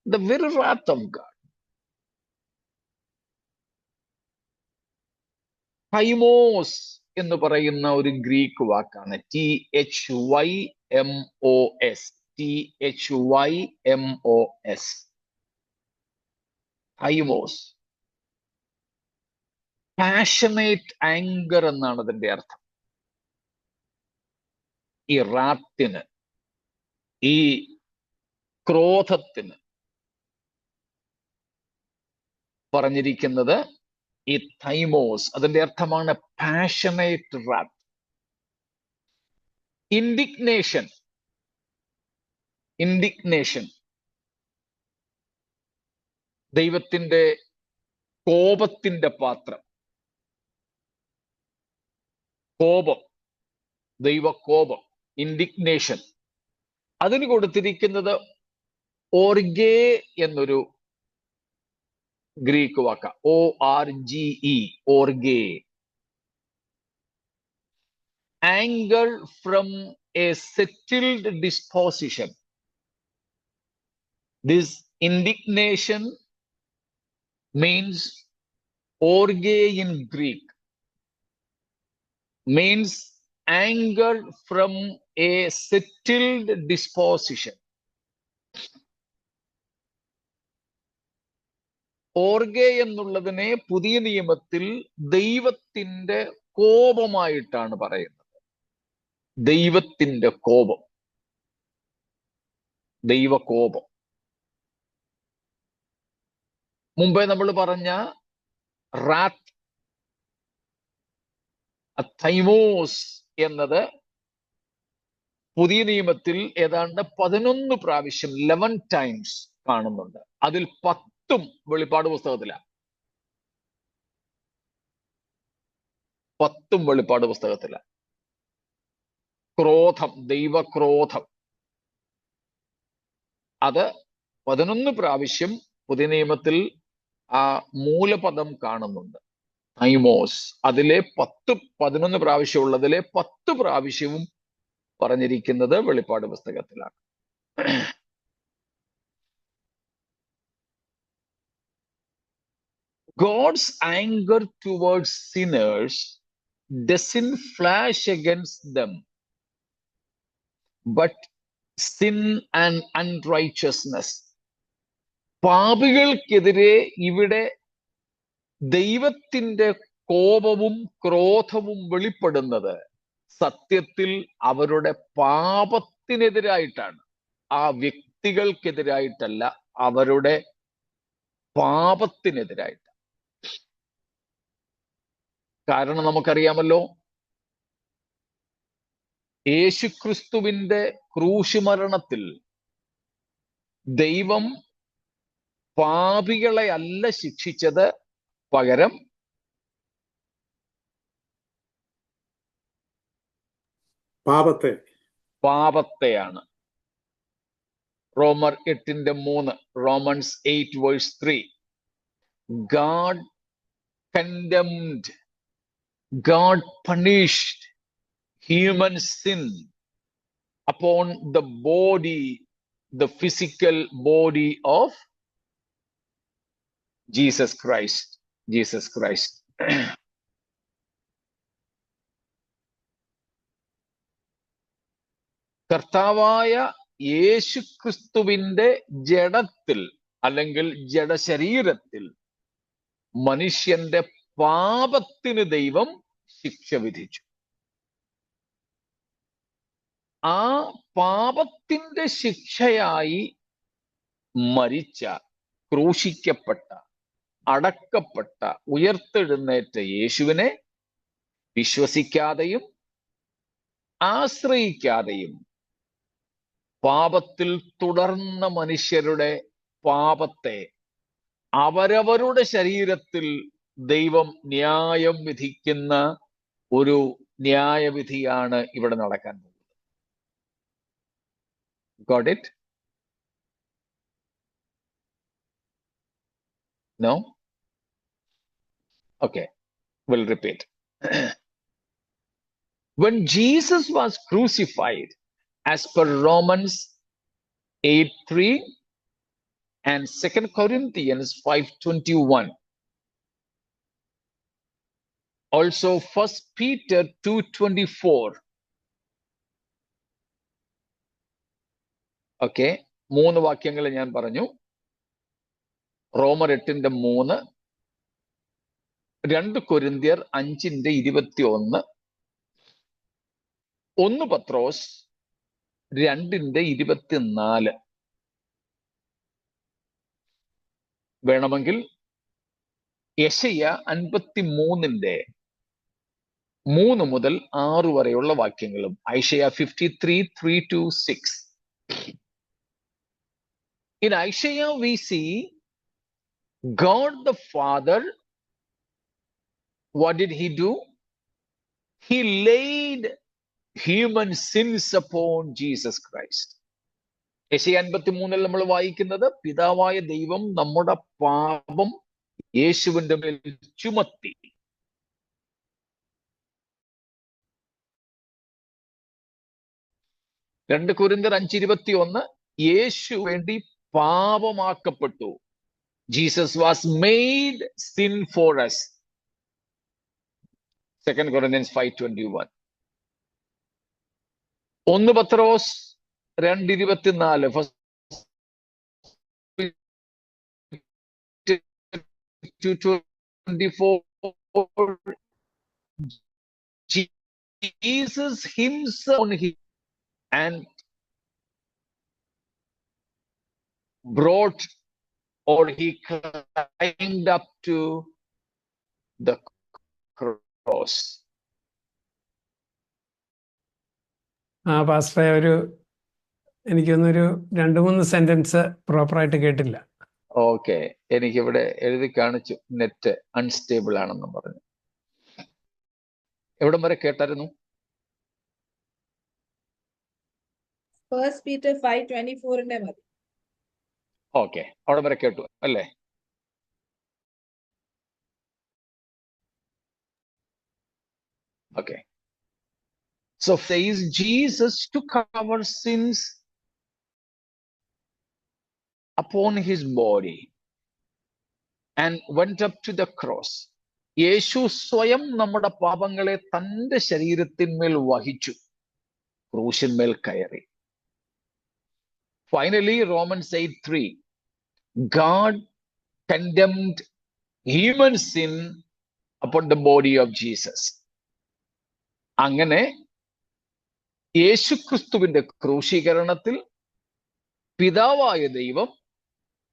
The very wrath of God. തൈമോസ് എന്ന് പറയുന്ന ഒരു ഗ്രീക്ക് വാക്കാണ്, THYMOS, THYMOS, തൈമോസ്. പാഷനേറ്റ് ആങ്കർ എന്നാണ് അതിന്റെ അർത്ഥം. ഈ റാത്തിന്, ഈ ക്രോധത്തിന് പറഞ്ഞിരിക്കുന്നത് ഈ തൈമോസ്. അതിന്റെ അർത്ഥമാണ് പാഷനേറ്റ് റാത്ത്. ഇൻഡിഗ്നേഷൻ, ഇൻഡിഗ്നേഷൻ ദൈവത്തിന്റെ കോപത്തിന്റെ പാത്രം, കോപം, ദൈവകോപം, ഇൻഡിഗ്നേഷൻ. അതിന് കൊടുത്തിരിക്കുന്നത് ഓർഗേ എന്നൊരു ഗ്രീക്ക് വാക്ക, ORGE, ഓർഗേ. Anger from a settled disposition. This indignation means, orge in Greek means anger from a settled disposition. ഓർഗെ എന്നുള്ളതിനെ പുതിയ നിയമത്തിൽ ദൈവത്തിന്റെ കോപമായിട്ടാണ് പറയുന്നത്. ദൈവത്തിന്റെ കോപം, ദൈവകോപം. മുമ്പേ നമ്മൾ പറഞ്ഞ റാത്ത്, തൈമോസ് എന്നത് പുതിയ നിയമത്തിൽ ഏതാണ്ട് 11 പ്രാവശ്യം, 11 ടൈംസ് കാണുന്നുണ്ട്. അതിൽ 10ഉം വെളിപ്പാട് പുസ്തകത്തിലാണ്. 10ഉം വെളിപ്പാട് പുസ്തകത്തിലാണ്. ക്രോധം, ദൈവക്രോധം, അത് 11 പ്രാവശ്യം പുതിയ നിയമത്തിൽ ആ മൂലപദം കാണുന്നുണ്ട്, തൈമോസ്. അതിലെ 11 പ്രാവശ്യം ഉള്ളതിലെ 10 പ്രാവശ്യവും പറഞ്ഞിരിക്കുന്നത് വെളിപ്പാട് പുസ്തകത്തിലാണ്. God's anger towards sinners doesn't flash against them, but sin and unrighteousness. പാപികൾക്കെതിരെ ഇവിടെ ദൈവത്തിന്റെ കോപവും ക്രോധവും വെളിപ്പെടുന്നത് സത്യത്തിൽ അവരുടെ പാപത്തിനെതിരായിട്ടാണ്. ആ വ്യക്തികൾക്കെതിരായിട്ടല്ല, അവരുടെ പാപത്തിനെതിരായിട്ട്. കാരണം നമുക്കറിയാമല്ലോ, യേശുക്രിസ്തുവിന്റെ ക്രൂശുമരണത്തിൽ ദൈവം പാപികളെ അല്ല ശിക്ഷിച്ചത്, പകരം പാപത്തെയാണ്. റോമർ 8:3, Romans 8:3. God condemned, God punished human sin upon the body, the physical body of Jesus Christ. Jesus Christ. കർത്താവായ യേശുക്രിസ്തുവിന്റെ ജഡത്തിൽ അല്ലെങ്കിൽ ജഡശരീരത്തിൽ മനുഷ്യന്റെ പാപത്തിന് ദൈവം ശിക്ഷ വിധിച്ചു. ആ പാപത്തിന്റെ ശിക്ഷയായി മരിച്ച, ക്രൂശിക്കപ്പെട്ട, അടക്കപ്പെട്ട, ഉയർത്തെഴുന്നേറ്റ യേശുവിനെ വിശ്വസിക്കാതെയും ആശ്രയിക്കാതെയും പാപത്തിൽ തുടർന്ന മനുഷ്യരുടെ പാപത്തെ അവരവരുടെ ശരീരത്തിൽ ദൈവം ന്യായം വിധിക്കുന്ന ഒരു ന്യായവിധിയാണ് ഇവിടെ നടക്കാൻ പോകുന്നത്. Got it? No? Okay, we'll repeat. When Jesus was crucified, as per Romans 8:3 and 2 Corinthians 5:21, also 1 Peter 2:24. Okay, 3 വാക്യങ്ങൾ ഞാൻ പറഞ്ഞു. റോമർ 8:3, 2 കൊരിന്ത്യർ 5:21, 1 പത്രോസ് 2:24. വേണമെങ്കിൽ യെശയ്യ 53:3 മുതൽ 6 വരെയുള്ള വാക്യങ്ങളും, ഐശയ്യ 53:3-6. In Isaiah we see God the Father, what did he do? He laid human sins upon Jesus Christ. Isaiah 53 നമ്മൾ വായിക്കുന്നത്, പിതാവായ ദൈവം നമ്മുടെ പാപം യേശുവിന്റെ മേൽ ചുമത്തി. രണ്ട് കൊരിന്ത്യർ 5:21, യേശു വേണ്ടി പാപമാക്കപ്പെട്ടു. Jesus was made sin for us. 2 Corinthians 5:21. 1 Pathros 2:24, First 2:24, Jesus himself and brought, or he climbed up to the cross. പാസ്റ്ററെ, എനിക്കൊന്നൊരു 2-3 സെന്റൻസ് പ്രോപ്പറായിട്ട് കേട്ടില്ല. ഓക്കെ, എനിക്കിവിടെ എഴുതി കാണിച്ചു നെറ്റ് അൺസ്റ്റേബിൾ ആണെന്ന് പറഞ്ഞു. എവിടം വരെ കേട്ടായിരുന്നു? 1 Peter 5:24 മതി. ഓക്കെ, അവിടെ വരെ കേട്ടു അല്ലേ? Okay, so says Jesus took our sins upon his body and went up to the cross. യേശു സ്വയം നമ്മുടെ പാപങ്ങളെ തന്റെ ശരീരത്തിന്മേൽ വഹിച്ചു, ക്രൂശിന്മേൽ കയറി. Finally, Romans 8:3, God condemned human sin upon the body of Jesus. അങ്ങനെ യേശുക്രിസ്തുവിന്റെ ക്രൂശീകരണത്തിൽ പിതാവായ ദൈവം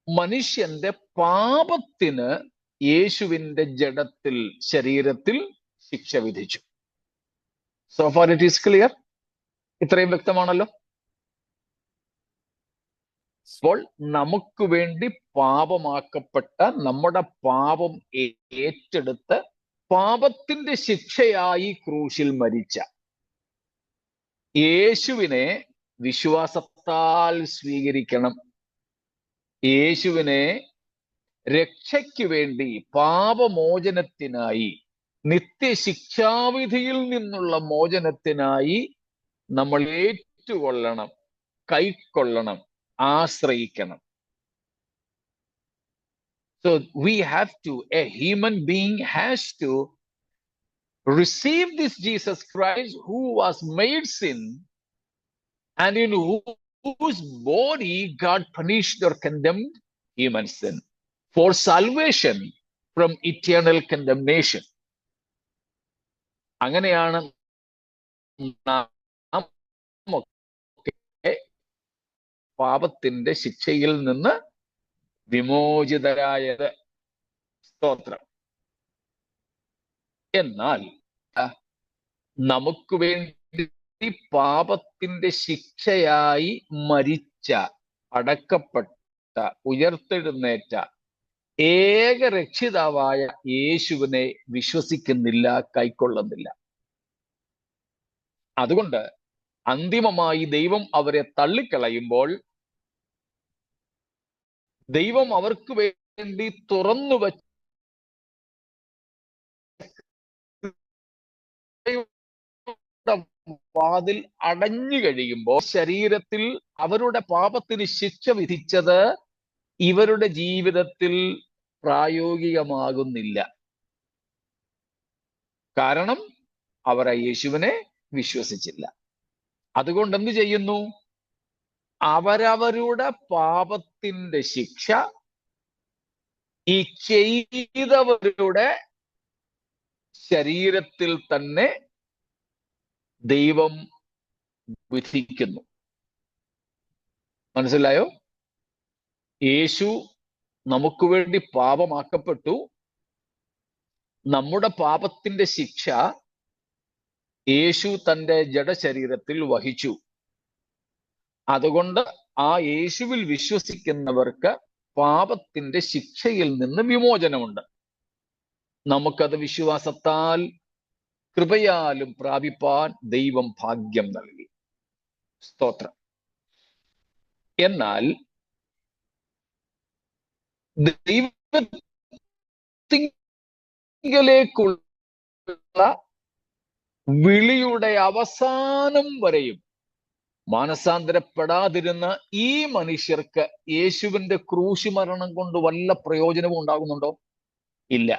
മനുഷ്യന്റെ പാപത്തിന് യേശുവിന്റെ ജഡത്തിൽ, ശരീരത്തിൽ ശിക്ഷ വിധിച്ചു. So far it is clear? ഇത്രയും വ്യക്തമാണല്ലോ? അപ്പോൾ നമുക്ക് വേണ്ടി പാപമാക്കപ്പെട്ട, നമ്മുടെ പാപം ഏറ്റെടുത്ത് പാപത്തിന്റെ ശിക്ഷയായി ക്രൂശിൽ മരിച്ച യേശുവിനെ വിശ്വാസത്താൽ സ്വീകരിക്കണം. യേശുവിനെ രക്ഷയ്ക്ക് വേണ്ടി, പാപമോചനത്തിനായി, നിത്യശിക്ഷാവിധിയിൽ നിന്നുള്ള മോചനത്തിനായി നമ്മൾ ഏറ്റുകൊള്ളണം, കൈക്കൊള്ളണം, ആശ്രയിക്കണം. So we have to, a human being has to receive this Jesus Christ who was made sin and in whose body God punished or condemned human sin, for salvation from eternal condemnation. അങ്ങനെയാണ് നാം ഒക്കെ പാപത്തിന്റെ ശിക്ഷയിൽ നിന്ന് വിമോചിതരായത്. സ്തോത്രം. എന്നാൽ നമുക്ക് വേണ്ടി പാപത്തിന്റെ ശിക്ഷയായി മരിച്ച, അടക്കപ്പെട്ട, ഉയർത്തെഴുന്നേറ്റ ഏക രക്ഷിതാവായ യേശുവിനെ വിശ്വസിക്കുന്നില്ല, കൈക്കൊള്ളുന്നില്ല. അതുകൊണ്ട് അന്തിമമായി ദൈവം അവരെ തള്ളിക്കളയുമ്പോൾ ദൈവം അവർക്ക് വേണ്ടി തുറന്നു വച്ച വാതിൽ അടഞ്ഞു കഴിയുമ്പോൾ ശരീരത്തിൽ അവരുടെ പാപത്തിന് ശിക്ഷ വിധിച്ചത് ഇവരുടെ ജീവിതത്തിൽ പ്രായോഗികമാകുന്നില്ല. കാരണം അവർ ആ യേശുവിനെ വിശ്വസിച്ചില്ല. അതുകൊണ്ട് എന്ത് ചെയ്യുന്നു? അവരവരുടെ പാപത്തിന്റെ ശിക്ഷ ഈ ചെയ്തവരുടെ ശരീരത്തിൽ തന്നെ ദൈവം വിധിക്കുന്നു. മനസ്സിലായോ? യേശു നമുക്ക് വേണ്ടി പാപമാക്കപ്പെട്ടു. നമ്മുടെ പാപത്തിന്റെ ശിക്ഷ യേശു തന്റെ ജഡശരീരത്തിൽ വഹിച്ചു. അതുകൊണ്ട് ആ യേശുവിൽ വിശ്വസിക്കുന്നവർക്ക് പാപത്തിന്റെ ശിക്ഷയിൽ നിന്ന് വിമോചനമുണ്ട്. നമുക്കത് വിശ്വാസത്താൽ കൃപയാലും പ്രാപിപ്പാൻ ദൈവം ഭാഗ്യം നൽകി. സ്തോത്രം. എന്നാൽ ദൈവത്തിലേക്കുള്ള വിളിയുടെ അവസാനം വരെയും മാനസാന്തരപ്പെടാതിരുന്ന ഈ മനുഷ്യർക്ക് യേശുവിന്റെ ക്രൂശ് മരണം കൊണ്ട് വല്ല പ്രയോജനവും ഉണ്ടാകുന്നുണ്ടോ? ഇല്ല.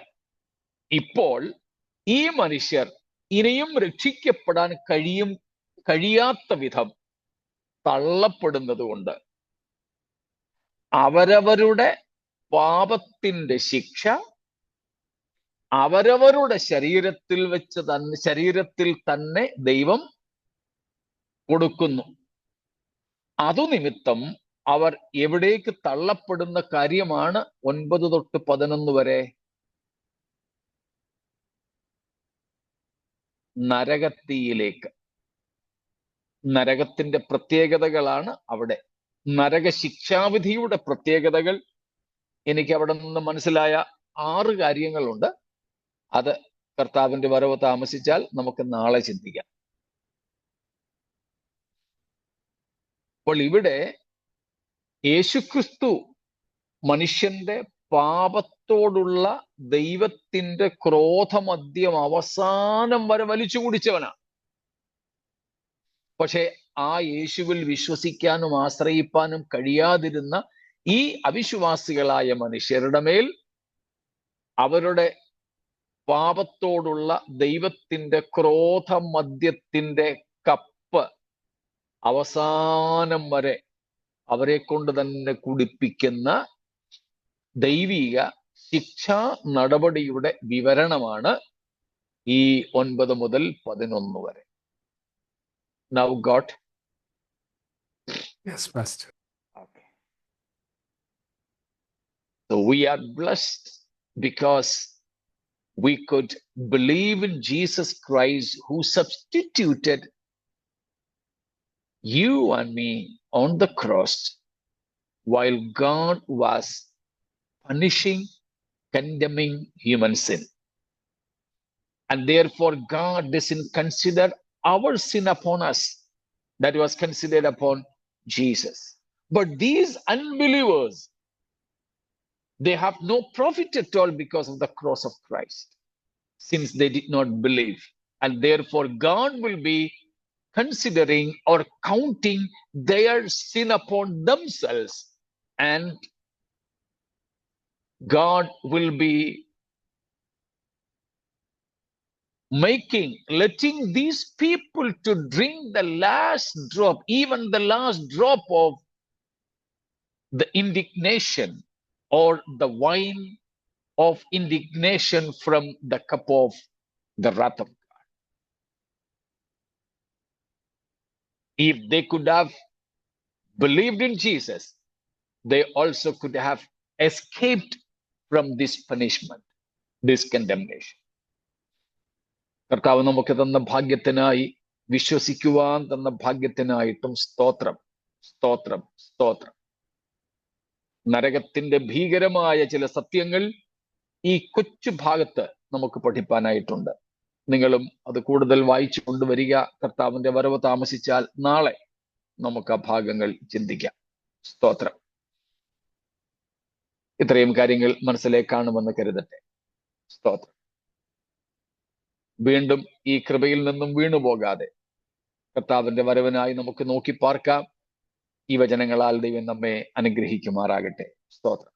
ഇപ്പോൾ ഈ മനുഷ്യർ ഇനിയും രക്ഷിക്കപ്പെടാൻ കഴിയാത്ത വിധം തള്ളപ്പെടുന്നത് കൊണ്ട് അവരവരുടെ പാപത്തിന്റെ ശിക്ഷ അവരവരുടെ ശരീരത്തിൽ തന്നെ ദൈവം കൊടുക്കുന്നു. അതുനിമിത്തം അവർ എവിടേക്ക് തള്ളപ്പെടുന്ന കാര്യമാണ് 9 തൊട്ട് 11 വരെ. നരകത്തീയിലേക്ക്. നരകത്തിന്റെ പ്രത്യേകതകളാണ് അവിടെ. നരക ശിക്ഷാവിധിയുടെ പ്രത്യേകതകൾ എനിക്ക് അവിടെ നിന്ന് മനസ്സിലായ 6 കാര്യങ്ങളുണ്ട്. അത് കർത്താവിന്റെ വരവ് താമസിച്ചാൽ നമുക്ക് നാളെ ചിന്തിക്കാം. അപ്പോൾ ഇവിടെ യേശുക്രിസ്തു മനുഷ്യന്റെ പാപത്തോടുള്ള ദൈവത്തിന്റെ ക്രോധമദ്യം അവസാനം വരെ വലിച്ചു കുടിച്ചവനാണ്. പക്ഷെ ആ യേശുവിൽ വിശ്വസിക്കാനും ആശ്രയിപ്പാനും കഴിയാതിരുന്ന ഈ അവിശ്വാസികളായ മനുഷ്യരുടെ മേൽ അവരുടെ പാപത്തോടുള്ള ദൈവത്തിന്റെ ക്രോധമദ്യത്തിന്റെ കപ്പ് അവസാനം വരെ അവരെ കൊണ്ട് തന്നെ കുടിപ്പിക്കുന്ന ദൈവിക ശിക്ഷാ നടപടിയുടെ വിവരണമാണ് ഈ 9 മുതൽ 11 വരെ. Now got? Yes, Pastor. Okay. So we are blessed because we could believe in Jesus Christ, who substituted you and me on the cross while God was punishing, condemning human sin. And therefore God doesn't consider our sin upon us. That was considered upon Jesus. But these unbelievers, they have no profit at all because of the cross of Christ, since they did not believe. And therefore God will be considering or counting their sin upon themselves, and God will be letting these people to drink the last drop, even the last drop of the indignation or the wine of indignation from the cup of the wrath of God. If they could have believed in Jesus, they also could have escaped from this punishment, this condemnation. കർത്താവ് നമുക്ക് തന്ന ഭാഗ്യത്തിനായി, വിശ്വസിക്കുവാൻ തന്ന ഭാഗ്യത്തിനായിട്ടും സ്തോത്രം, സ്തോത്രം, സ്തോത്രം. നരകത്തിന്റെ ഭീകരമായ ചില സത്യങ്ങൾ ഈ കൊച്ചു ഭാഗത്ത് നമുക്ക് പഠിപ്പാനായിട്ടുണ്ട്. നിങ്ങളും അത് കൂടുതൽ വായിച്ചു കൊണ്ടുവരിക. കർത്താവിന്റെ വരവ് താമസിച്ചാൽ നാളെ നമുക്ക് ആ ഭാഗങ്ങൾ ചിന്തിക്കാം. സ്തോത്രം. ഇത്രയും കാര്യങ്ങൾ മനസ്സിലേക്ക് കാണുമെന്ന് കരുതട്ടെ. സ്തോത്രം. വീണ്ടും ഈ കൃപയിൽ നിന്നും വീണുപോകാതെ കർത്താവിന്റെ വരവിനായി നമുക്ക് നോക്കി പാർക്കാം. ഈ വചനങ്ങളാൽ ദൈവം നമ്മെ അനുഗ്രഹിക്കുമാറാകട്ടെ. സ്തോത്രം.